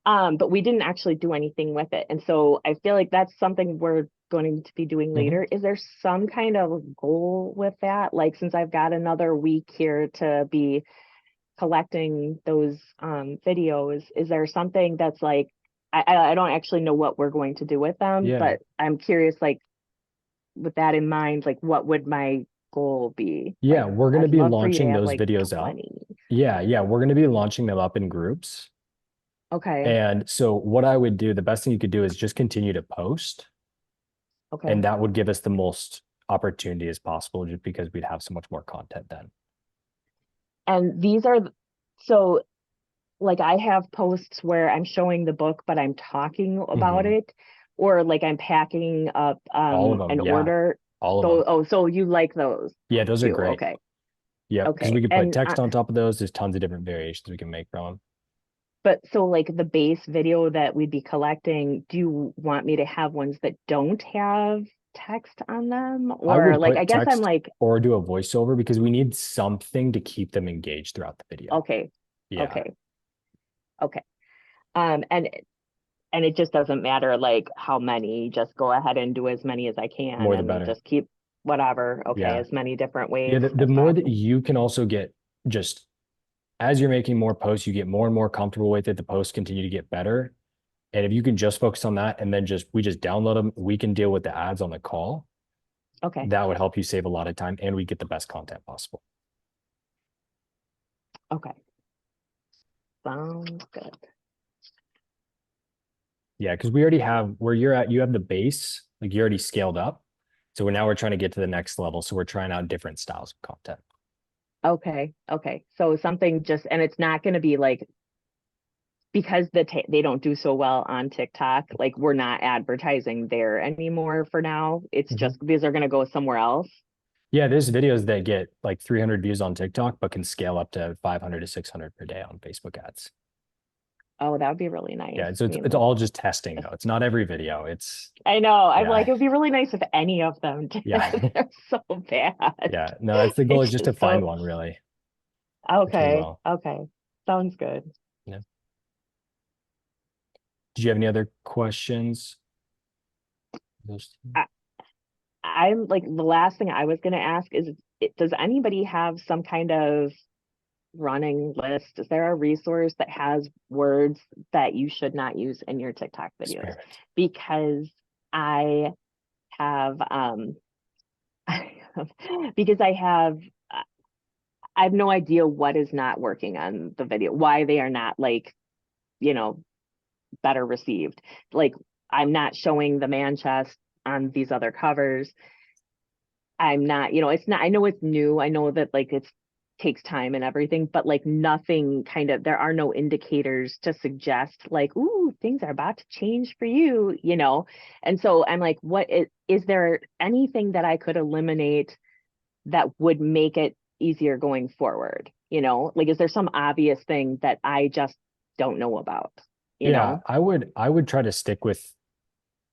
Speaker 2: But we didn't actually do anything with it. And so I feel like that's something we're going to be doing
Speaker 1: Mhm.
Speaker 2: later. Is there some kind of goal with that? Like, since I've got another week here to be collecting those videos, is there something that's like, I don't actually know what we're going to do with them,
Speaker 1: Yeah.
Speaker 2: but I'm curious, like, with that in mind, like, what would my goal be?
Speaker 1: Yeah,
Speaker 2: Like,
Speaker 1: we're going to
Speaker 2: I'd
Speaker 1: be
Speaker 2: love for you to
Speaker 1: launching
Speaker 2: have
Speaker 1: those
Speaker 2: like
Speaker 1: videos up.
Speaker 2: 20.
Speaker 1: Yeah, we're going to be launching them up in groups.
Speaker 2: Okay.
Speaker 1: And so what I would do, the best thing you could do is just continue to post,
Speaker 2: Okay.
Speaker 1: and that would give us the most opportunity as possible just because we'd have so much more content then.
Speaker 2: And these are, so like I have posts where I'm showing the book, but I'm talking about
Speaker 1: Mhm.
Speaker 2: it, or like I'm packing up
Speaker 1: All of them.
Speaker 2: an
Speaker 1: Yeah,
Speaker 2: order.
Speaker 1: all of
Speaker 2: So,
Speaker 1: them.
Speaker 2: oh, so you like those
Speaker 1: Yeah, those are
Speaker 2: too?
Speaker 1: great.
Speaker 2: Okay.
Speaker 1: Yep, because we
Speaker 2: Okay.
Speaker 1: could put
Speaker 2: And
Speaker 1: text on top of those. There's tons of different variations we can make from them.
Speaker 2: but so like the base video that we'd be collecting, do you want me to have ones that don't have text on them?
Speaker 1: I
Speaker 2: Or
Speaker 1: would
Speaker 2: like, I
Speaker 1: put
Speaker 2: guess I'm
Speaker 1: text
Speaker 2: like,
Speaker 1: or do a voiceover because we need something to keep them engaged throughout the video.
Speaker 2: okay,
Speaker 1: Yeah,
Speaker 2: okay, okay. And it just doesn't matter like how many, just go ahead and do as many as I can
Speaker 1: more the
Speaker 2: and
Speaker 1: better.
Speaker 2: just keep whatever, okay,
Speaker 1: Yeah.
Speaker 2: as many different
Speaker 1: Yeah,
Speaker 2: ways
Speaker 1: the
Speaker 2: as
Speaker 1: more that
Speaker 2: possible.
Speaker 1: you can also get, just as you're making more posts, you get more and more comfortable with it. The posts continue to get better. And if you can just focus on that and then we just download them, we can deal with the ads on the call.
Speaker 2: Okay,
Speaker 1: That would help you save a lot of time and we get the best content possible.
Speaker 2: okay. Sounds good.
Speaker 1: Yeah, because we already have where you're at, you have the base, like you already scaled up. So now we're trying to get to the next level. So we're trying out different styles of content.
Speaker 2: Okay. So something just, and it's not going to be like, because they don't do so well on TikTok, like we're not advertising there anymore for now. It's
Speaker 1: Mhm.
Speaker 2: just, these are going to go somewhere else.
Speaker 1: Yeah, there's videos that get like 300 views on TikTok, but can scale up to 500 to 600 per day on Facebook ads.
Speaker 2: Oh, that would be really nice.
Speaker 1: Yeah, so
Speaker 2: I
Speaker 1: it's
Speaker 2: mean,
Speaker 1: all just testing though. It's not every video. It's
Speaker 2: I know. I'm like,
Speaker 1: yeah,
Speaker 2: it would be really nice if any of them did.
Speaker 1: yeah,
Speaker 2: They're so bad.
Speaker 1: yeah. No, that's the goal is
Speaker 2: It's
Speaker 1: just to
Speaker 2: just
Speaker 1: find
Speaker 2: so,
Speaker 1: one really. It's going
Speaker 2: okay.
Speaker 1: well.
Speaker 2: Okay. Sounds good.
Speaker 1: Yeah. Did you have any other questions? Those two?
Speaker 2: I, I'm like, the last thing I was going to ask is, does anybody have some kind of running list? Is there a resource that has words that you should not use in your TikTok videos?
Speaker 1: Spirit.
Speaker 2: Because I have because I have no idea what is not working on the video, why they are not like, better received. Like I'm not showing the man chest on these other covers. I'm not, it's not, I know it's new. I know that like it's takes time and everything, but like nothing there are no indicators to suggest like, ooh, things are about to change for you, And so I'm like, is there anything that I could eliminate that would make it easier going forward? Like, is there some obvious thing that I just don't know about?
Speaker 1: Yeah, I would try to stick with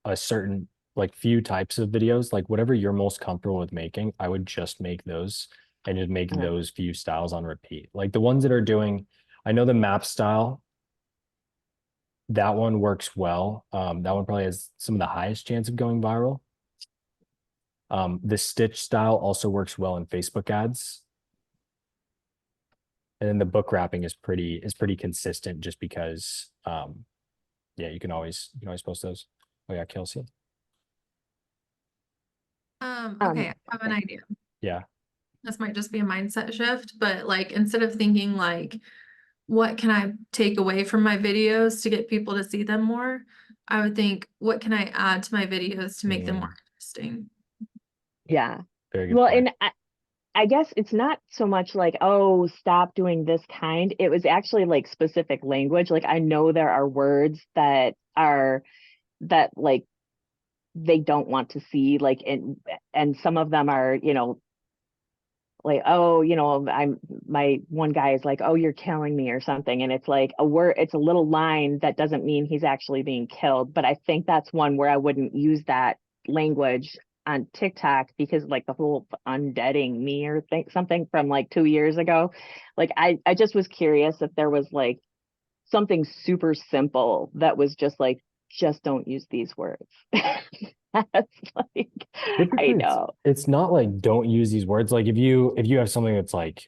Speaker 1: a certain like few types of videos, like whatever you're most comfortable with making, I would just make those and just make
Speaker 2: Okay.
Speaker 1: those few styles on repeat. Like the ones that are doing, I know the map style, that one works well. That one probably has some of the highest chance of going viral. The stitch style also works well in Facebook ads. And then the book wrapping is pretty consistent just because yeah, you can always post those. Oh yeah, Kelsey.
Speaker 6: Okay, I have an idea.
Speaker 1: Yeah.
Speaker 6: This might just be a mindset shift, but like instead of thinking like, what can I take away from my videos to get people to see them more? I would think, what can I add to my videos to make them more interesting?
Speaker 2: Yeah.
Speaker 1: Very good
Speaker 2: Well,
Speaker 1: point.
Speaker 2: and I guess it's not so much like, oh, stop doing this kind. It was actually like specific language. Like I know there are words that like they don't want to see, like, and some of them are, like, oh, my one guy is like, oh, you're killing me or something. And it's like a word, it's a little line that doesn't mean he's actually being killed. But I think that's one where I wouldn't use that language on TikTok because like the whole undeading me or something from like 2 years ago. Like I just was curious if there was like something super simple that was just like, just don't use these words. That's like, I
Speaker 1: Typically
Speaker 2: know.
Speaker 1: it's not like don't use these words. Like if you have something that's like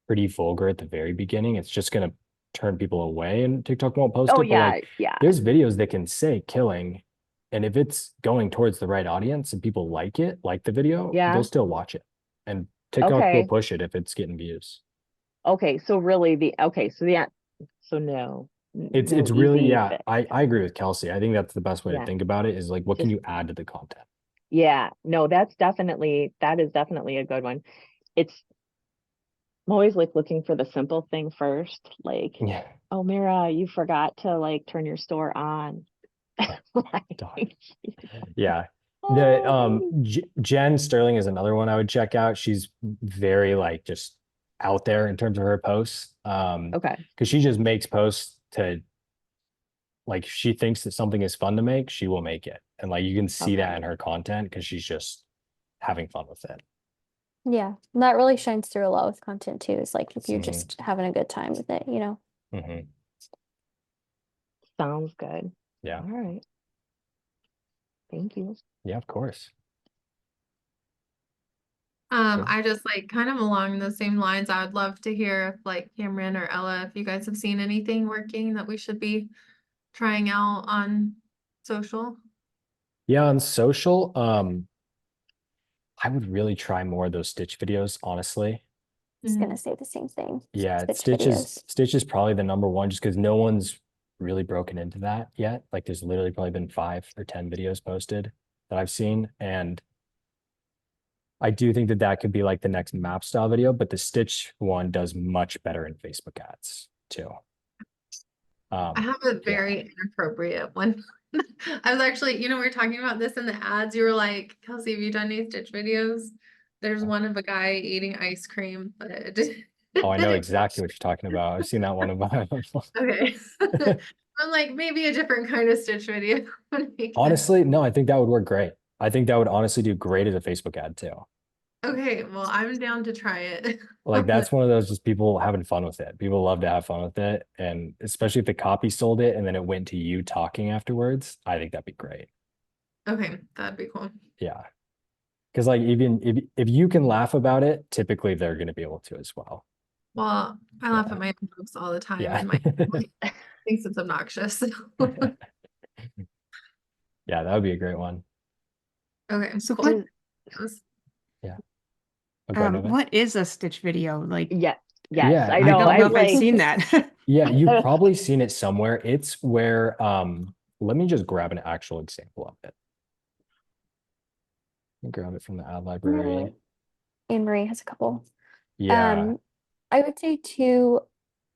Speaker 1: pretty vulgar at the very beginning, it's just gonna turn people away and TikTok won't post
Speaker 2: Oh
Speaker 1: it. But
Speaker 2: yeah,
Speaker 1: like
Speaker 2: yeah,
Speaker 1: there's videos that can say killing, and if it's going towards the right audience and people like it, like the video, they'll
Speaker 2: yeah.
Speaker 1: still watch it. And TikTok will
Speaker 2: Okay.
Speaker 1: push it if it's getting views.
Speaker 2: Okay. So really so no, no
Speaker 1: It's really,
Speaker 2: easy
Speaker 1: yeah,
Speaker 2: fix.
Speaker 1: I agree with Kelsey. I think that's the best way to
Speaker 2: Yeah.
Speaker 1: think about it is like what can
Speaker 2: Just
Speaker 1: you add to the content?
Speaker 2: yeah. No, that is definitely a good one. I'm always like looking for the simple thing first. Like,
Speaker 1: Yeah.
Speaker 2: oh Mira, you forgot to like turn your store on. Like,
Speaker 1: Yeah. The
Speaker 2: oh,
Speaker 1: Jen Sterling is another one I would check out. She's very like just out there in terms of her posts.
Speaker 2: okay.
Speaker 1: Because she just makes posts to like if she thinks that something is fun to make, she will make it. And like you can see that
Speaker 2: Okay.
Speaker 1: in her content because she's just having fun with it.
Speaker 4: Yeah, and that really shines through a lot with content too. Is like if you're
Speaker 1: Mhm.
Speaker 4: just having a good time with it,
Speaker 1: Mhm.
Speaker 2: Sounds good.
Speaker 1: Yeah.
Speaker 2: All right. Thank you.
Speaker 1: Yeah, of course.
Speaker 6: I just like kind of along the same lines, I would love to hear if like Cameron or Ella, if you guys have seen anything working that we should be trying out on social.
Speaker 1: Yeah, on social, I would really try more of those Stitch videos, honestly.
Speaker 4: I was gonna say the same thing.
Speaker 1: Yeah,
Speaker 4: Stitch videos.
Speaker 1: Stitch is probably the number one just because no one's really broken into that yet. Like there's literally probably been 5 or 10 videos posted that I've seen. And I do think that that could be like the next map style video, but the Stitch one does much better in Facebook ads too.
Speaker 6: I have a very inappropriate one. I was actually, we were talking about this in the ads. You were like, Kelsey, have you done any Stitch videos? There's one of a guy eating ice cream, but
Speaker 1: Oh, I know exactly what you're talking about. I've seen that one of mine.
Speaker 6: okay. I'm like, maybe a different kind of Stitch video would make sense.
Speaker 1: Honestly, no, I think that would work great. I think that would honestly do great as a Facebook ad too.
Speaker 6: Okay, well, I'm down to try it.
Speaker 1: Like that's one of those just people having fun with it. People love to have fun with it. And especially if the copy sold it and then it went to you talking afterwards, I think that'd be great.
Speaker 6: Okay, that'd be cool.
Speaker 1: Yeah. Because like even if you can laugh about it, typically they're going to be able to as well.
Speaker 6: Well, I laugh at my own jokes all the time,
Speaker 1: Yeah.
Speaker 6: and my family thinks it's obnoxious.
Speaker 1: Yeah, that would be a great one.
Speaker 6: Okay,
Speaker 3: So
Speaker 6: cool.
Speaker 1: Yeah. Oh, go ahead, Nova.
Speaker 3: What is a Stitch video? Like,
Speaker 2: Yes,
Speaker 1: Yeah,
Speaker 2: I
Speaker 3: I
Speaker 2: know.
Speaker 3: don't know
Speaker 2: I'm
Speaker 3: if I've
Speaker 2: like,
Speaker 3: seen that.
Speaker 1: Yeah, you've probably seen it somewhere. It's where let me just grab an actual example of it. Grab it from the ad library.
Speaker 4: Anne Marie has a couple.
Speaker 1: Yeah.
Speaker 4: I would say to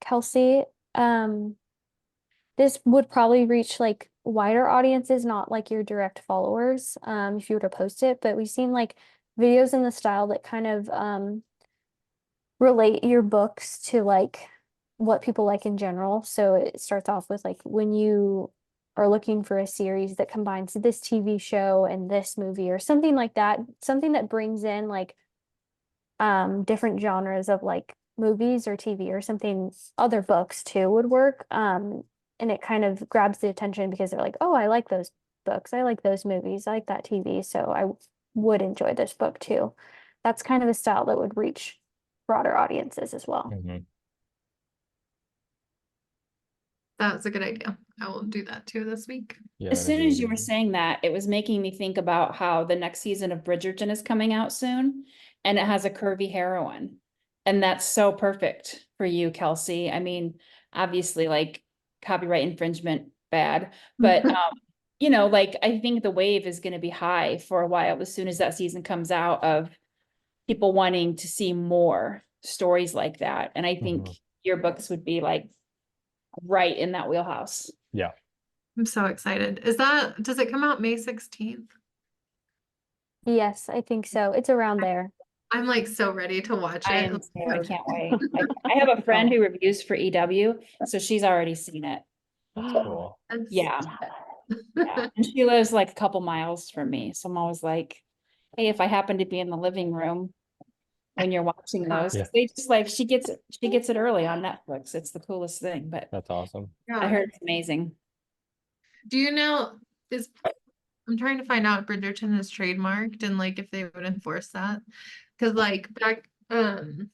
Speaker 4: Kelsey, this would probably reach like wider audiences, not like your direct followers, if you were to post it. But we've seen like videos in the style that kind of relate your books to like what people like in general. So it starts off with like when you are looking for a series that combines this TV show and this movie or something like that, something that brings in like different genres of like movies or TV or something, other books too would work. And it kind of grabs the attention because they're like, oh, I like those books, I like those movies, I like that TV, so I would enjoy this book too. That's kind of a style that would reach broader audiences as well.
Speaker 1: Mhm.
Speaker 6: That's a good idea. I will do that too this week.
Speaker 1: Yeah,
Speaker 7: As
Speaker 1: that is
Speaker 7: soon
Speaker 1: really
Speaker 7: as you were
Speaker 1: good.
Speaker 7: saying that, it was making me think about how the next season of Bridgerton is coming out soon, and it has a curvy heroine. And that's so perfect for you, Kelsey. I mean, obviously, like copyright infringement, bad, but you know, like I think the wave is going to be high for a while as soon as that season comes out of people wanting to see more stories like that. And I think
Speaker 1: Mhm.
Speaker 7: your books would be like right in that wheelhouse.
Speaker 1: Yeah.
Speaker 6: I'm so excited. Does it come out May 16th?
Speaker 4: Yes, I think so. It's around there.
Speaker 6: I'm like so ready to watch
Speaker 7: I
Speaker 6: it.
Speaker 7: am too. I can't wait. I have a friend who reviews for EW, so she's already seen it.
Speaker 1: That's cool.
Speaker 6: That's-
Speaker 7: Yeah. Yeah. And she lives like a couple miles from me. So I'm always like, hey, if I happen to be in the living room when you're watching those,
Speaker 1: Yeah.
Speaker 7: they just like she gets it early on Netflix. It's the coolest thing. But
Speaker 1: That's awesome.
Speaker 7: I
Speaker 6: Yeah.
Speaker 7: heard it's amazing.
Speaker 6: Do you know, I'm trying to find out if Bridgerton is trademarked and like if they would enforce that. Cause like back in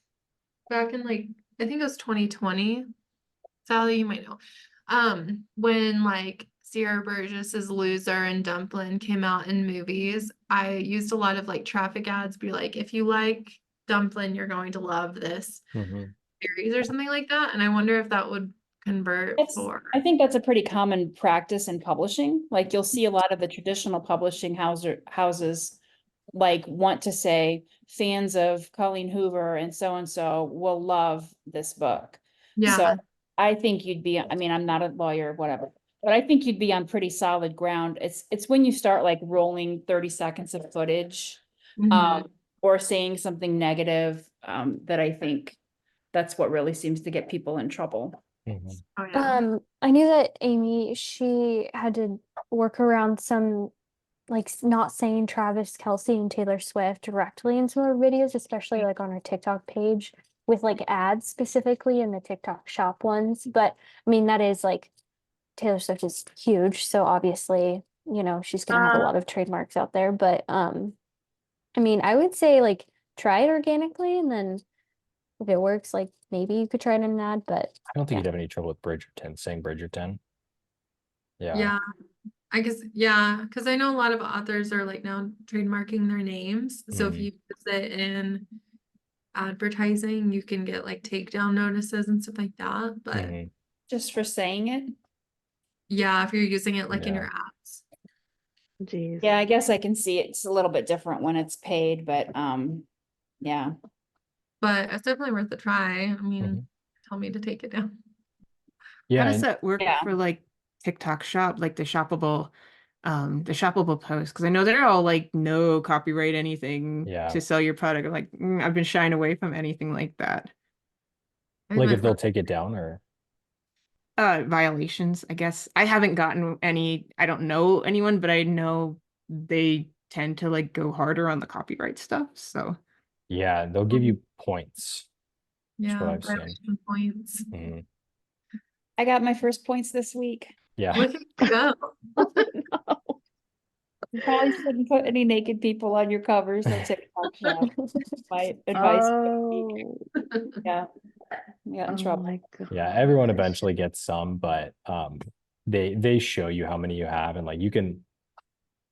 Speaker 6: like I think it was 2020, Sally, you might know. When like Sierra Burgess's Loser and Dumplin came out in movies, I used a lot of like traffic ads, be like, if you like Dumplin, you're going to love this
Speaker 1: Mhm.
Speaker 6: series or something like that. And I wonder if that would convert for
Speaker 7: I think that's a pretty common practice in publishing. Like you'll see a lot of the traditional publishing houses like want to say fans of Colleen Hoover and so will love this book. So
Speaker 6: yeah.
Speaker 7: I think you'd be, I mean, I'm not a lawyer, whatever, but I think you'd be on pretty solid ground. It's when you start like rolling 30 seconds of footage,
Speaker 6: Mhm.
Speaker 7: or saying something negative, that I think that's what really seems to get people in trouble.
Speaker 1: Mhm.
Speaker 6: Oh yeah.
Speaker 4: I knew that Amy, she had to work around some like not saying Travis Kelsey and Taylor Swift directly in some of her videos, especially like on her TikTok page with like ads specifically in the TikTok shop ones. But I mean, that is like Taylor Swift is huge, so obviously, she's gonna have a lot of trademarks out there. But I mean, I would say like try it organically and then if it works, like maybe you could try it in an ad, but
Speaker 1: I don't think
Speaker 4: yeah.
Speaker 1: you'd have any trouble with Bridgerton, saying Bridgerton. Yeah.
Speaker 6: Yeah. I guess, yeah, because I know a lot of authors are like now trademarking their names. So if
Speaker 1: Mhm.
Speaker 6: you use it in advertising, you can get like takedown notices and stuff like that. But
Speaker 1: Mhm.
Speaker 7: Just for saying it.
Speaker 6: yeah, if you're using it like in
Speaker 1: Yeah.
Speaker 6: your apps.
Speaker 2: Jeez.
Speaker 7: Yeah, I guess I can see it's a little bit different when it's paid, but yeah.
Speaker 6: But it's definitely worth a try. I mean,
Speaker 1: Mhm.
Speaker 6: tell me to take it down.
Speaker 3: How
Speaker 1: Yeah.
Speaker 3: does
Speaker 1: And
Speaker 3: that work
Speaker 7: Yeah.
Speaker 3: for like TikTok shop, like the shoppable posts? Because I know they're all like no copyright anything
Speaker 1: yeah,
Speaker 3: to sell your product. I'm like, I've been shying away from anything like that.
Speaker 6: I
Speaker 1: like if
Speaker 6: haven't
Speaker 1: they'll
Speaker 6: looked-
Speaker 1: take it down or
Speaker 3: Violations, I guess. I haven't gotten any, I don't know anyone, but I know they tend to like go harder on the copyright stuff. So
Speaker 1: yeah, they'll give you points. That's what
Speaker 6: yeah,
Speaker 1: I've seen.
Speaker 6: violation points.
Speaker 1: Mhm.
Speaker 7: I got my first points this week.
Speaker 1: Yeah.
Speaker 6: Look at you go.
Speaker 7: You probably shouldn't put any naked people on your covers of TikTok shop. My advice.
Speaker 2: Oh,
Speaker 7: Yeah. I got in
Speaker 2: oh
Speaker 7: trouble.
Speaker 2: my God.
Speaker 1: Yeah, everyone eventually gets some, but they show you how many you have and like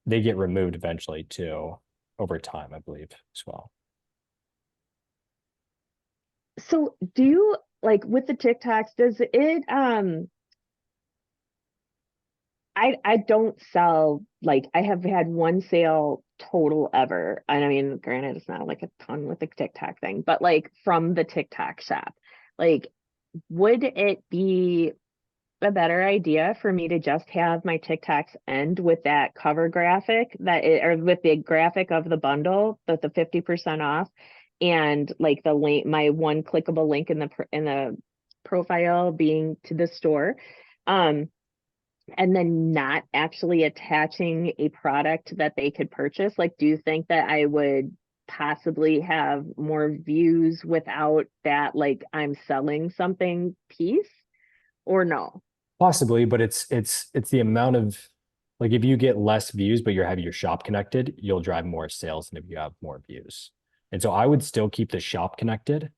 Speaker 1: they get removed eventually too. over time, I believe, as well.
Speaker 2: So do you like with the TikToks, does it I don't sell, like I have had one sale total ever. And I mean, granted, it's not like a ton with the TikTok thing, but like from the TikTok shop, like would it be a better idea for me to just have my TikToks end with that cover graphic or with the graphic of the bundle, the 50% off, and like the link, my one clickable link in the profile being to the store, and then not actually attaching a product that they could purchase? Like, do you think that I would possibly have more views without that, like I'm selling something piece, or no?
Speaker 1: Possibly, but it's the amount of, like, if you get less views but you're having your shop connected, you'll drive more sales than if you have more views. And so I would still keep the shop connected.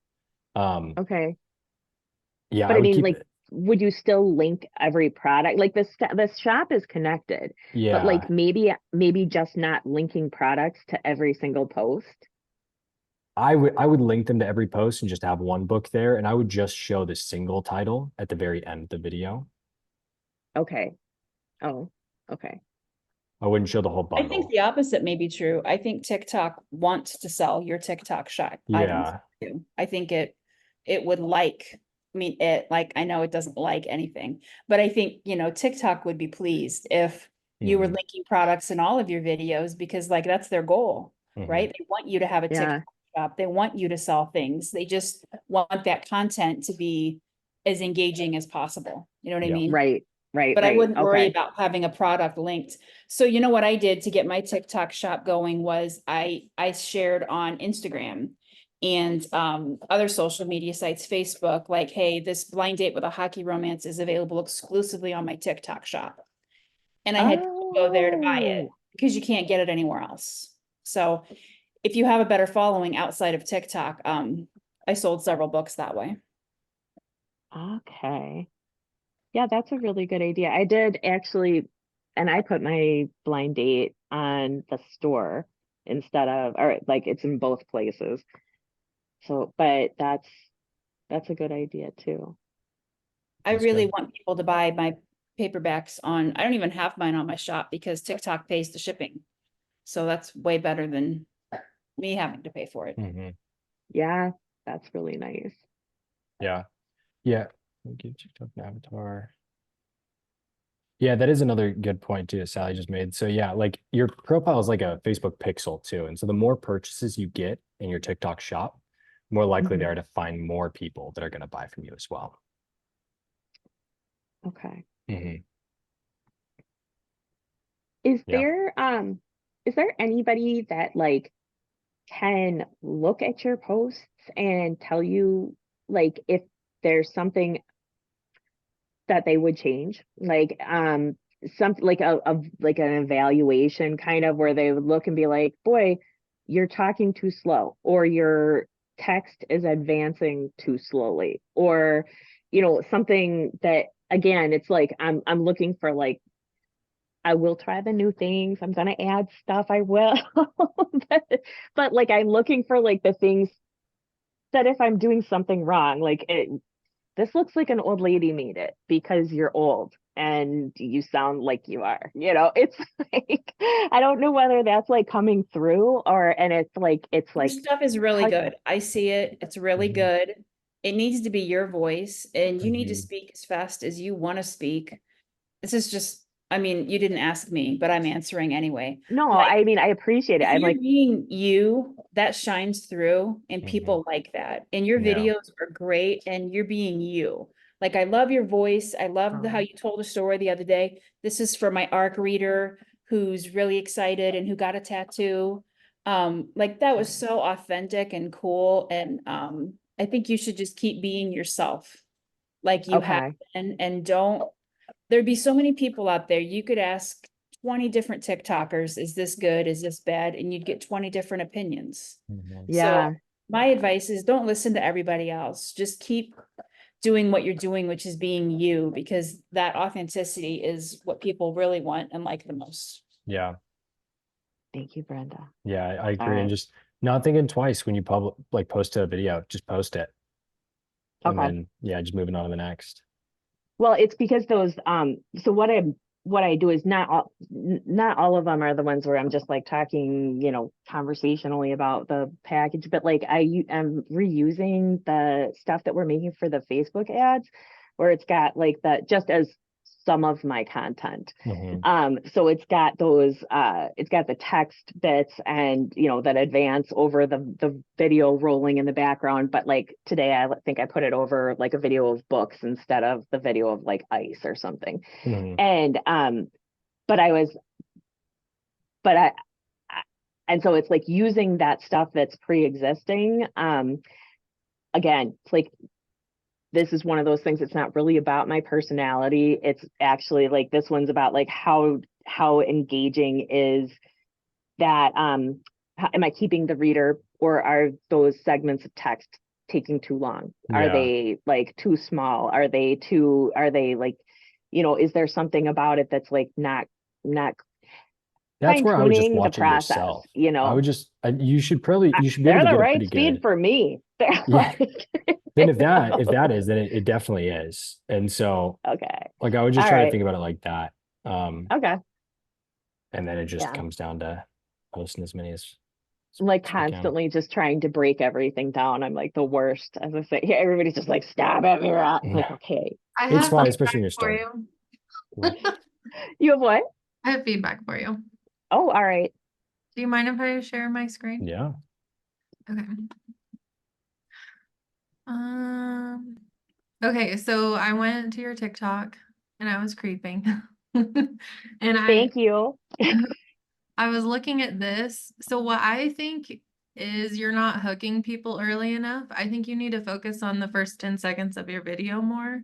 Speaker 2: Okay.
Speaker 1: Yeah,
Speaker 2: But
Speaker 1: I
Speaker 2: I
Speaker 1: would
Speaker 2: mean,
Speaker 1: keep
Speaker 2: like,
Speaker 1: it.
Speaker 2: would you still link every product? Like the shop is connected, but like
Speaker 1: Yeah,
Speaker 2: maybe just not linking products to every single post.
Speaker 1: I would link them to every post and just have one book there, and I would just show the single title at the very end of the video.
Speaker 2: Okay. Oh, okay.
Speaker 1: I wouldn't show the whole
Speaker 7: I think
Speaker 1: bundle.
Speaker 7: the opposite may be true. I think TikTok wants to sell your TikTok shop items
Speaker 1: Yeah.
Speaker 7: too. I think it would like, I mean, I know it doesn't like anything, but I think, TikTok would be pleased if you were
Speaker 1: Mhm.
Speaker 7: linking products in all of your videos, because like that's their goal,
Speaker 1: Mhm.
Speaker 7: right? They want you to have a
Speaker 2: Yeah.
Speaker 7: TikTok shop. They want you to sell things. They just want that content to be as engaging as possible. You know what I
Speaker 1: Yep.
Speaker 7: mean?
Speaker 2: Right. Right.
Speaker 7: But I
Speaker 2: Right.
Speaker 7: wouldn't worry
Speaker 2: Okay.
Speaker 7: about having a product linked. So you know what I did to get my TikTok shop going was I shared on Instagram and other social media sites, Facebook, like, hey, this blind date with a hockey romance is available exclusively on my TikTok shop. And I had people go there to buy it
Speaker 2: Oh,
Speaker 7: because you can't get it anywhere else. So if you have a better following outside of TikTok, I sold several books that way.
Speaker 2: okay. Yeah, that's a really good idea. I did actually, and I put my blind date on the store instead of, or like it's in both places. So, but that's a good idea too.
Speaker 7: I
Speaker 1: That's
Speaker 7: really
Speaker 1: good.
Speaker 7: want people to buy my paperbacks on, I don't even have mine on my shop because TikTok pays the shipping. So that's way better than me having to pay for it.
Speaker 1: Mhm.
Speaker 2: Yeah, that's really nice.
Speaker 1: Yeah. Yeah. Give TikTok an avatar. Yeah, that is another good point too, Sally just made. So yeah, like your profile is like a Facebook pixel too. And so the more purchases you get in your TikTok shop, more likely they
Speaker 2: Mhm.
Speaker 1: are to find more people that are going to buy from you as well.
Speaker 2: Okay.
Speaker 1: Mhm.
Speaker 2: Is
Speaker 1: Yeah.
Speaker 2: there is there anybody that like can look at your posts and tell you like if there's something that they would change? Like something like like an evaluation kind of, where they would look and be like, boy, you're talking too slow, or your text is advancing too slowly, or something that, again, it's like I'm looking for, like, I will try the new things. I'm gonna add stuff. I will. but like I'm looking for like the things that if I'm doing something wrong, like this looks like an old lady made it because you're old and you sound like you are. It's like I don't know whether that's like coming through, and it's like
Speaker 7: Your stuff is really
Speaker 2: cut.
Speaker 7: good. I see it. It's really
Speaker 1: Mhm.
Speaker 7: good. It needs to be your voice and you need to
Speaker 1: Mhm.
Speaker 7: speak as fast as you want to speak. This is just, I mean, you didn't ask me, but I'm answering anyway.
Speaker 2: No,
Speaker 7: Like,
Speaker 2: I mean, I appreciate it.
Speaker 7: if
Speaker 2: I'm
Speaker 7: you're
Speaker 2: like,
Speaker 7: being you, that shines through and
Speaker 1: Mhm.
Speaker 7: people like that. And your
Speaker 1: Yeah.
Speaker 7: videos are great and you're being you. Like, I love your voice. I love how you told a story the other day. This is for my ARC reader who's really excited and who got a tattoo. Like that was so authentic and cool. And I think you should just keep being yourself like you have,
Speaker 2: okay,
Speaker 7: and don't, there'd be so many people out there. You could ask 20 different TikTokers, is this good? Is this bad? And you'd get 20 different opinions.
Speaker 1: Mhm.
Speaker 7: So
Speaker 2: yeah,
Speaker 7: my advice is don't listen to everybody else. Just keep doing what you're doing, which is being you, because that authenticity is what people really want and like the most.
Speaker 1: Yeah.
Speaker 2: Thank you, Brenda.
Speaker 1: Yeah, I
Speaker 2: All
Speaker 1: agree. And
Speaker 2: right.
Speaker 1: just not thinking twice when you post a video, just post it. And
Speaker 2: Okay.
Speaker 1: then, yeah, just moving on to the next.
Speaker 2: Well, it's because those so what I do is not all of them are the ones where I'm just like talking, conversationally about the package, but like am reusing the stuff that we're making for the Facebook ads, where it's got like just as some of my content. So it's got it's got the text bits and that advance over the video rolling in the background. But like today, I think I put it over like a video of books instead of the video of like ice or something. And but I was, but and so it's like using that stuff that's pre-existing. Again, it's like this is one of those things that's not really about my personality. It's actually like this one's about like how engaging is that am I keeping the reader, or are those segments of text taking too long? Are they like too small? Are they like, is there something about it that's like not
Speaker 1: That's where I would just
Speaker 2: fine-tuning the
Speaker 1: watch it
Speaker 2: process,
Speaker 1: yourself. I would just, you should be able
Speaker 2: they're
Speaker 1: to
Speaker 2: the
Speaker 1: get it
Speaker 2: right
Speaker 1: pretty
Speaker 2: speed
Speaker 1: good.
Speaker 2: for me. They're
Speaker 1: Yeah.
Speaker 2: like
Speaker 1: Then if that is, then it definitely is. And so
Speaker 2: okay.
Speaker 1: like I would just
Speaker 2: All
Speaker 1: try to
Speaker 2: right.
Speaker 1: think about it like that.
Speaker 2: Okay.
Speaker 1: And then it just
Speaker 2: Yeah.
Speaker 1: comes down to posting as many as
Speaker 2: I'm like
Speaker 1: we can.
Speaker 2: constantly just trying to break everything down. I'm like the worst. As I say, yeah, everybody's just like, stop it, Mira. I'm like, okay.
Speaker 6: I
Speaker 1: It's
Speaker 6: have
Speaker 1: fine, especially
Speaker 6: feedback
Speaker 1: when you're
Speaker 6: for
Speaker 1: starting.
Speaker 6: you.
Speaker 2: You have what?
Speaker 6: I have feedback for you.
Speaker 2: Oh, all right.
Speaker 6: Do you mind if I share my screen?
Speaker 1: Yeah.
Speaker 6: Okay. Okay, so I went to your TikTok and I was creeping. And
Speaker 2: Thank you.
Speaker 6: I was looking at this. So what I think is you're not hooking people early enough. I think you need to focus on the first 10 seconds of your video more.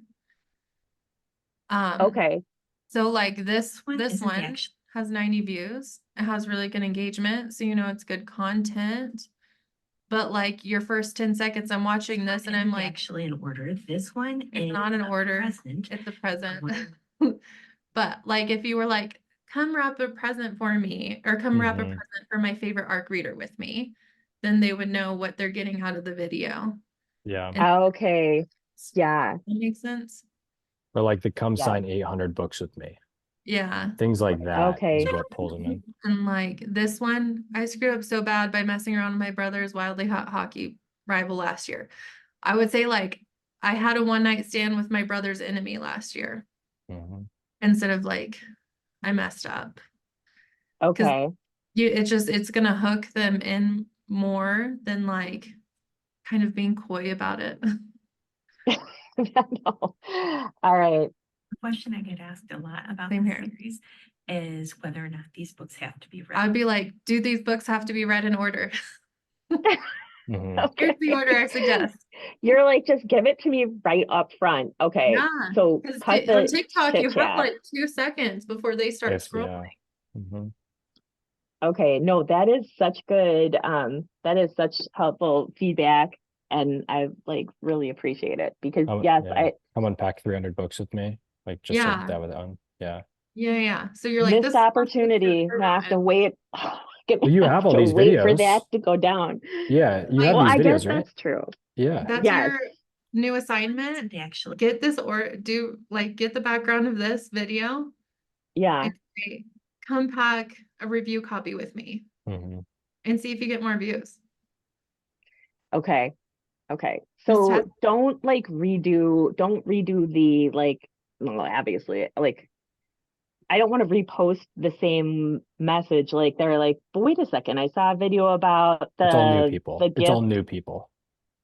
Speaker 2: Okay.
Speaker 6: So like this one has 90 views. It has really good engagement, so it's good content. But like your first 10 seconds, I'm watching this and I'm like,
Speaker 8: actually in order. This one
Speaker 6: it's
Speaker 8: is
Speaker 6: not in
Speaker 8: a
Speaker 6: order.
Speaker 8: present.
Speaker 6: It's a present. But like if you were like, come wrap a present for me, or come wrap a present for my favorite ARC reader with me, then they would know what they're getting out of the video.
Speaker 1: Yeah.
Speaker 2: Okay. Yeah.
Speaker 6: That makes sense.
Speaker 1: Or like the come
Speaker 2: Yeah.
Speaker 1: sign 800 books with me.
Speaker 6: Yeah.
Speaker 1: Things like that
Speaker 2: Okay.
Speaker 1: is what pulls them in.
Speaker 6: And like this one, I screwed up so bad by messing around with my brother's wildly hot hockey rival last year. I would say like I had a one night stand with my brother's enemy last year instead of like I messed up.
Speaker 2: Okay.
Speaker 6: It's gonna hook them in more than like kind of being coy about it.
Speaker 2: No. All right.
Speaker 8: The question I get asked a lot about
Speaker 6: Same
Speaker 8: the
Speaker 6: here.
Speaker 8: series is whether or not these books have to be read.
Speaker 6: I'd be like, do these books have to be read in order?
Speaker 2: Okay.
Speaker 6: Here's the order I suggest.
Speaker 2: You're like, just give it to me right up front. Okay.
Speaker 6: Yeah.
Speaker 2: So cut the
Speaker 6: on TikTok, you have
Speaker 2: chit-chat.
Speaker 6: like 2 seconds before they start scrolling.
Speaker 2: Okay, no, that is such good, that is such helpful feedback, and I like really appreciate it because yes,
Speaker 1: come unpack 300 books with me, like just
Speaker 6: Yeah.
Speaker 1: like that with on. Yeah.
Speaker 6: Yeah. So you're like,
Speaker 2: missed
Speaker 6: this is supposed to be
Speaker 2: opportunity.
Speaker 6: your
Speaker 2: I have to
Speaker 6: person.
Speaker 2: wait.
Speaker 1: Well, you have all these
Speaker 2: wait for
Speaker 1: videos.
Speaker 2: that to go down.
Speaker 1: Yeah, you have
Speaker 2: Well,
Speaker 1: these
Speaker 2: I guess
Speaker 1: videos, right?
Speaker 2: that's true.
Speaker 1: Yeah.
Speaker 6: That's
Speaker 2: Yes.
Speaker 6: your new assignment.
Speaker 8: Actually,
Speaker 6: Get this or get the background of this video
Speaker 2: Yeah.
Speaker 6: and say, come pack a review copy with me and see if you get more views.
Speaker 2: Okay. Okay.
Speaker 6: Just
Speaker 2: So
Speaker 6: test-
Speaker 2: don't redo the like, well, obviously, like I don't want to repost the same message. Like they're like, but wait a second, I saw a video about
Speaker 1: It's all new
Speaker 2: the
Speaker 1: people.
Speaker 2: gift.
Speaker 1: It's all new people.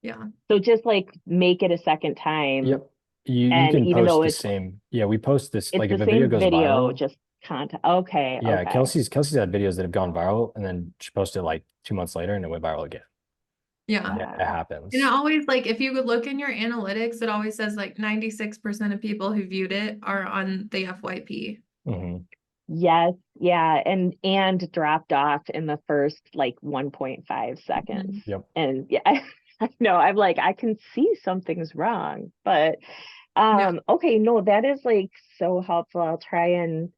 Speaker 6: Yeah.
Speaker 2: So just like make it a second time.
Speaker 1: Yep. You
Speaker 2: And
Speaker 1: can
Speaker 2: even
Speaker 1: post
Speaker 2: though
Speaker 1: the
Speaker 2: it's
Speaker 1: same. Yeah, we post this
Speaker 2: it's
Speaker 1: like
Speaker 2: the
Speaker 1: if a video
Speaker 2: same
Speaker 1: goes
Speaker 2: video,
Speaker 1: viral.
Speaker 2: just content. Okay.
Speaker 1: Yeah,
Speaker 2: Okay.
Speaker 1: Kelsey's had videos that have gone viral and then she posted like 2 months later and it went viral again.
Speaker 6: Yeah.
Speaker 1: It happens.
Speaker 6: And it always like if you could look in your analytics, it always says like 96% of people who viewed it are on the FYP.
Speaker 2: Yes, yeah, and dropped off in the first like 1.5 seconds.
Speaker 1: Yep.
Speaker 2: And yeah, I know I'm like, I can see something's wrong, but okay, no, that is like so helpful. I'll try and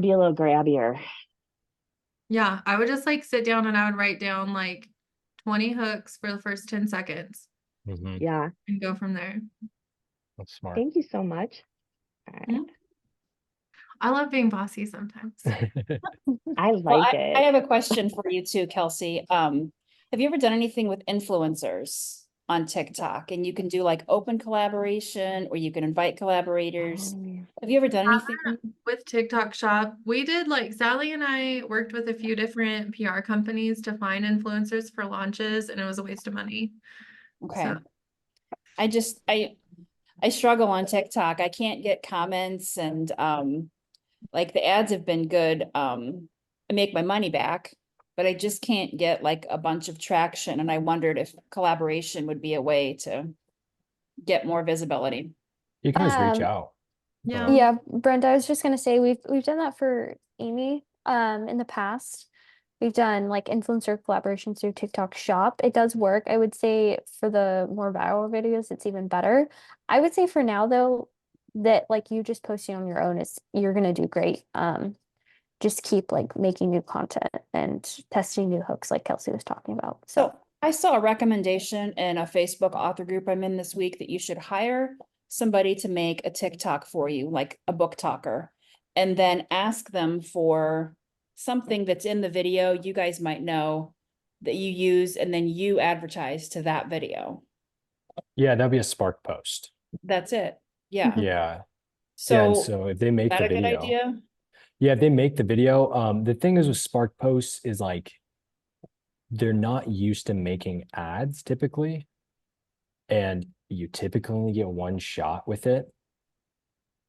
Speaker 2: be a little grabbier.
Speaker 6: Yeah, I would just like sit down and I would write down like 20 hooks for the first 10 seconds
Speaker 1: Mhm.
Speaker 2: Yeah.
Speaker 6: and go from there.
Speaker 1: That's smart.
Speaker 2: Thank you so much. All right.
Speaker 6: Mhm. I love being bossy sometimes.
Speaker 2: I
Speaker 7: Well,
Speaker 2: like
Speaker 7: I
Speaker 2: it.
Speaker 7: have a question for you too, Kelsey. Have you ever done anything with influencers on TikTok? And you can do like open collaboration or you can invite collaborators. Have you ever done anything?
Speaker 6: With TikTok Shop, we did like Sally and I worked with a few different PR companies to find influencers for launches, and it was a waste of money.
Speaker 7: Okay.
Speaker 6: So
Speaker 7: I just I struggle on TikTok. I can't get comments and like the ads have been good. I make my money back, but I just can't get like a bunch of traction. And I wondered if collaboration would be a way to get more visibility.
Speaker 1: You can always reach
Speaker 4: Um,
Speaker 1: out.
Speaker 6: yeah.
Speaker 4: Yeah, Brenda, I was just gonna say we've done that for Amy in the past. We've done like influencer collaborations through TikTok Shop. It does work. I would say for the more viral videos, it's even better. I would say for now though, that like you just posting on your own is you're gonna do great. Just keep like making new content and testing new hooks like Kelsey was talking about. So
Speaker 7: So I saw a recommendation in a Facebook author group I'm in this week that you should hire somebody to make a TikTok for you, like a book talker, and then ask them for something that's in the video you guys might know that you use, and then you advertise to that video.
Speaker 1: Yeah, that'd be a Spark post.
Speaker 7: That's it. Yeah.
Speaker 1: Yeah. Yeah, and
Speaker 7: So
Speaker 1: so if they
Speaker 7: is
Speaker 1: make
Speaker 7: that
Speaker 1: the
Speaker 7: a good
Speaker 1: video,
Speaker 7: idea?
Speaker 1: yeah, if they make the video, the thing is with Spark posts is like they're not used to making ads typically, and you typically only get one shot with it.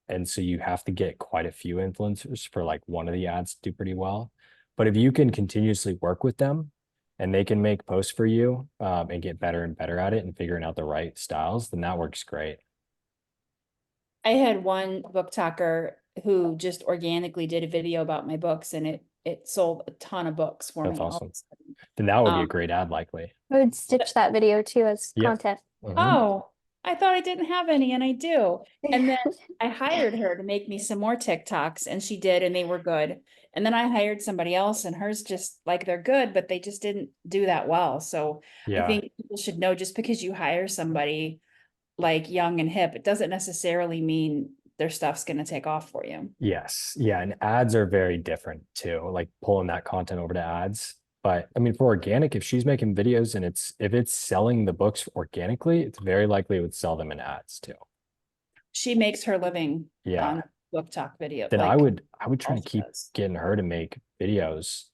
Speaker 1: And so you have to get quite a few influencers for like one of the ads to do pretty well. But if you can continuously work with them and they can make posts for you and get better and better at it and figuring out the right styles, then that works great.
Speaker 7: I had one book talker who just organically did a video about my books, and it sold a ton of books for
Speaker 1: That's
Speaker 7: me all of
Speaker 1: awesome.
Speaker 7: a sudden.
Speaker 1: Then that would be a
Speaker 7: Um,
Speaker 1: great ad likely.
Speaker 4: I would stitch that video too as
Speaker 1: Yep.
Speaker 4: content.
Speaker 1: Mhm.
Speaker 7: Oh, I thought I didn't have any, and I do. And then I hired her to make me some more TikToks, and she did, and they were good. And then I hired somebody else, and hers just like they're good, but they just didn't do that well. So I
Speaker 1: Yeah.
Speaker 7: think people should know just because you hire somebody like young and hip, it doesn't necessarily mean their stuff's going to take off for you.
Speaker 1: Yes. Yeah. And ads are very different too, like pulling that content over to ads. But I mean, for organic, if she's making videos and if it's selling the books organically, it's very likely it would sell them in ads too.
Speaker 7: She makes her living
Speaker 1: Yeah.
Speaker 7: on book talk video.
Speaker 1: Then
Speaker 7: like
Speaker 1: I would try to
Speaker 7: also
Speaker 1: keep
Speaker 7: does.
Speaker 1: getting her to make videos.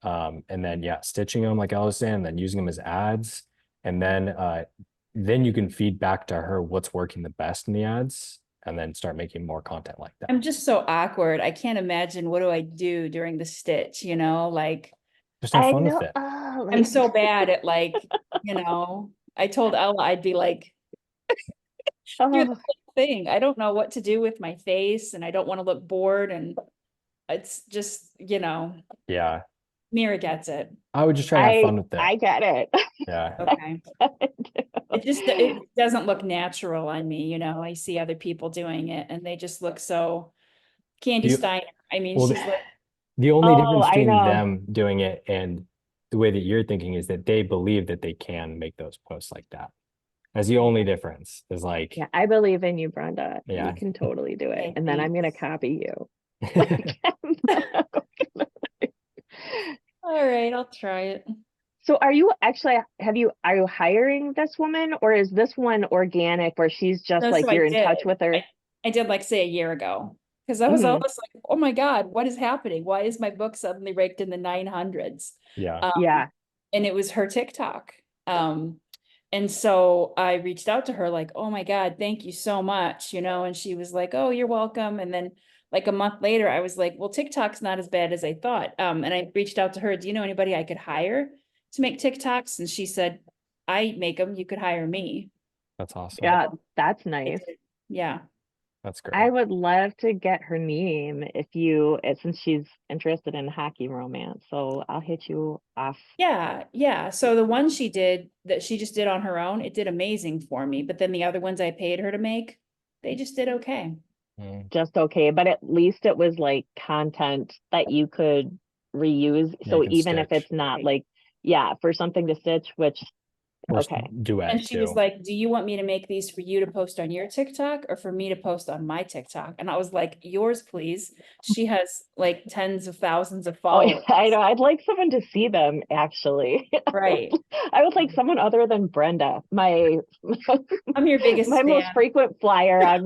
Speaker 1: And then yeah, stitching them like I was saying, then using them as ads. And then you can feed back to her what's working the best in the ads and then start making more content like that.
Speaker 7: I'm just so awkward. I can't imagine what do I do during the stitch, like
Speaker 1: Just have
Speaker 2: I
Speaker 1: fun with
Speaker 2: know.
Speaker 1: it.
Speaker 7: I'm
Speaker 2: Like,
Speaker 7: so bad at I told Ella I'd be like, do the
Speaker 2: oh,
Speaker 7: same thing. I don't know what to do with my face and I don't want to look bored. And it's just,
Speaker 1: Yeah.
Speaker 7: Mira gets it.
Speaker 1: I would just try to have fun with it.
Speaker 2: I get it.
Speaker 1: Yeah.
Speaker 7: Okay. It doesn't look natural on me, I see other people doing it and they just look so Candy
Speaker 1: You-
Speaker 7: Steiner. I mean,
Speaker 1: Well,
Speaker 7: she's like,
Speaker 1: the only
Speaker 2: Oh,
Speaker 1: difference
Speaker 2: I
Speaker 1: between
Speaker 2: know.
Speaker 1: them doing it and the way that you're thinking is that they believe that they can make those posts like that. That's the only difference is like,
Speaker 2: Yeah, I believe in you, Brenda.
Speaker 1: yeah.
Speaker 2: You can totally do it.
Speaker 7: Okay,
Speaker 2: And then I'm gonna
Speaker 7: thanks.
Speaker 2: copy you. Like,
Speaker 7: all right, I'll try it.
Speaker 2: so are you hiring this woman, or is this one organic where she's just
Speaker 7: No,
Speaker 2: like
Speaker 7: so I
Speaker 2: you're in touch
Speaker 7: did.
Speaker 2: with her?
Speaker 7: I did like say a year ago because I was
Speaker 2: Mhm.
Speaker 7: almost like, oh my God, what is happening? Why is my book suddenly ranked in the 900s?
Speaker 1: Yeah.
Speaker 2: Yeah.
Speaker 7: And it was her TikTok. And so I reached out to her like, oh my God, thank you so much, and she was like, oh, you're welcome. And then like a month later, I was like, well, TikTok's not as bad as I thought. And I reached out to her, do you know anybody I could hire to make TikToks? And she said, I make them, you could hire me.
Speaker 1: That's awesome.
Speaker 2: Yeah, that's nice.
Speaker 7: Yeah.
Speaker 1: That's great.
Speaker 2: I would love to get her name since she's interested in hockey romance. So I'll hit you off.
Speaker 7: Yeah. So the one she did that she just did on her own, it did amazing for me. But then the other ones I paid her to make, they just did okay.
Speaker 2: Just okay, but at least it was like content that you could
Speaker 5: reuse.
Speaker 1: Yeah,
Speaker 5: So
Speaker 1: you can
Speaker 5: even if
Speaker 1: stitch
Speaker 5: it's not like, yeah, for something to stitch, which,
Speaker 1: or
Speaker 5: okay.
Speaker 1: duet
Speaker 7: And she was
Speaker 1: too.
Speaker 7: like, do you want me to make these for you to post on your TikTok or for me to post on my TikTok? And I was like, yours, please. She has like tens of thousands of
Speaker 5: Oh, yeah,
Speaker 7: followers.
Speaker 5: I know. I'd like someone to see them actually.
Speaker 7: Right.
Speaker 5: I would like someone other than Brenda, my
Speaker 7: I'm your biggest
Speaker 5: my most
Speaker 7: fan.
Speaker 5: frequent flyer on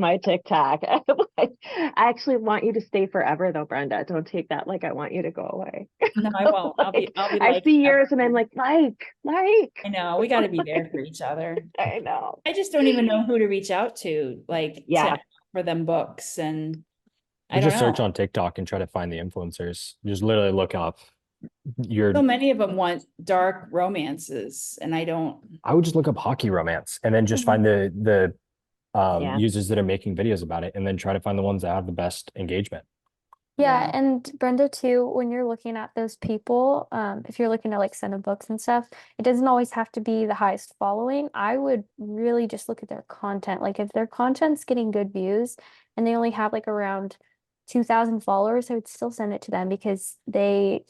Speaker 5: my TikTok. I actually want you to stay forever though, Brenda. Don't take that like I want you to go away.
Speaker 7: No, I won't. I'll be
Speaker 5: I
Speaker 7: like,
Speaker 5: see yours and I'm like.
Speaker 7: I know, we gotta be there for each other.
Speaker 5: I know.
Speaker 7: I just don't even know who to reach out to, like
Speaker 5: Yeah.
Speaker 7: for them books. And I
Speaker 1: You
Speaker 7: don't
Speaker 1: just search
Speaker 7: know.
Speaker 1: on TikTok and try to find the influencers. Just literally look up
Speaker 7: So many of them want dark romances, and I don't.
Speaker 1: I would just look up hockey romance and then just find the
Speaker 5: Yeah.
Speaker 1: users that are making videos about it and then try to find the ones that have the best engagement.
Speaker 4: Yeah,
Speaker 7: Yeah.
Speaker 4: and Brenda too, when you're looking at those people, if you're looking to like send them books and stuff, it doesn't always have to be the highest following. I would really just look at their content. Like if their content's getting good views and they only have like around 2,000 followers, I would still send it to them because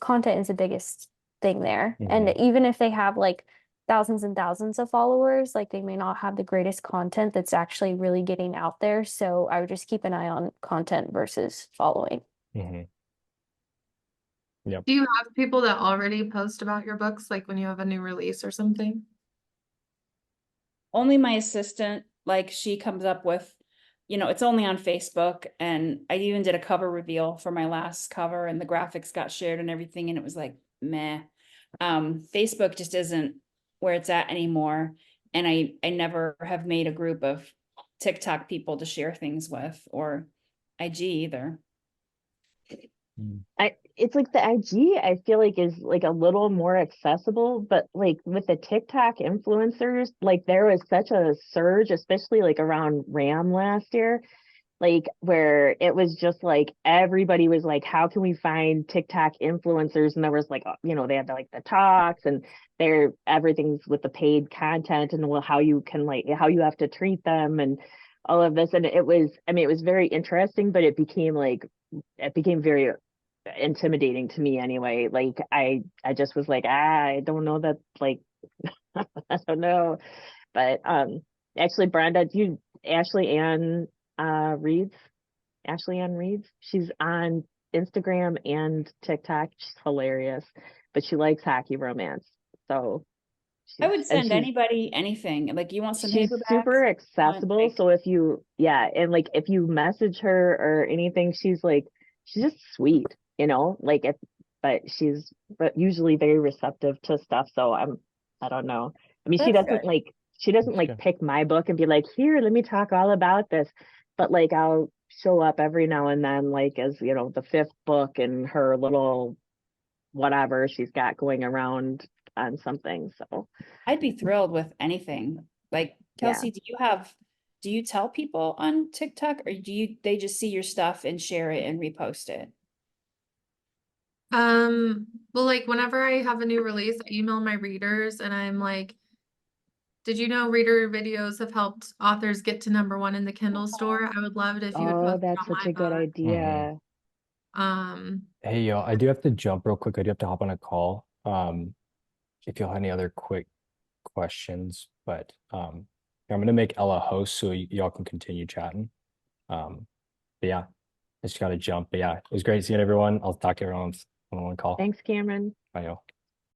Speaker 4: content is the biggest thing there. And even if they have like thousands and thousands of followers, like they may not have the greatest content that's actually really getting out there. So I would just keep an eye on content versus following.
Speaker 1: Mm-hmm. Yep.
Speaker 6: Do you have people that already post about your books, like when you have a new release or something?
Speaker 7: Only my assistant, like she comes up with, it's only on Facebook, and I even did a cover reveal for my last cover and the graphics got shared and everything, and it was like, meh. Facebook just isn't where it's at anymore. And I never have made a group of TikTok people to share things with, or IG either.
Speaker 5: It's like the IG, I feel like is like a little more accessible, but like with the TikTok influencers, like there was such a surge, especially like around RAM last year, like where it was just like everybody was like, how can we find TikTok influencers? And there was like, they had like the talks and everything's with the paid content and how you can like how you have to treat them and all of this. And it was very interesting, but it became very intimidating to me anyway. Like I just was like, I don't know that like I don't know. But actually Brenda, Ashley Ann Reeds. She's on Instagram and TikTok. She's hilarious, but she likes hockey romance. So
Speaker 7: I would send
Speaker 5: she's
Speaker 7: anybody anything. Like, you want some
Speaker 5: she's
Speaker 7: paperbacks?
Speaker 5: super
Speaker 7: Want,
Speaker 5: accessible.
Speaker 7: like,
Speaker 5: So and like if you message her or anything, she's just sweet, like but usually very receptive to stuff. So I don't know. I mean,
Speaker 7: that's good.
Speaker 5: she doesn't
Speaker 1: That's good.
Speaker 5: pick my book and be like, here, let me talk all about this. But like I'll show up every now and then, like as the fifth book in her little whatever she's got going around on something. So
Speaker 7: I'd be thrilled with anything. Like,
Speaker 5: yeah.
Speaker 7: Kelsey, do you tell people on TikTok, or they just see your stuff and share it and repost it?
Speaker 6: Well, like whenever I have a new release, I email my readers and I'm like, did you know reader videos have helped authors get to #1 in the Kindle store? I would love it if you would
Speaker 5: Oh,
Speaker 6: post it
Speaker 5: that's
Speaker 6: on
Speaker 5: such
Speaker 6: my
Speaker 5: a good
Speaker 6: book.
Speaker 5: idea.
Speaker 1: Hey, yo, I do have to jump real quick. I do have to hop on a call. If you'll have any other quick questions, but I'm gonna make Ella host so y'all can continue chatting. But yeah, I just gotta jump. But yeah, it was great seeing everyone. I'll talk to everyone on one call.
Speaker 5: Thanks, Cameron.
Speaker 1: Bye, y'all.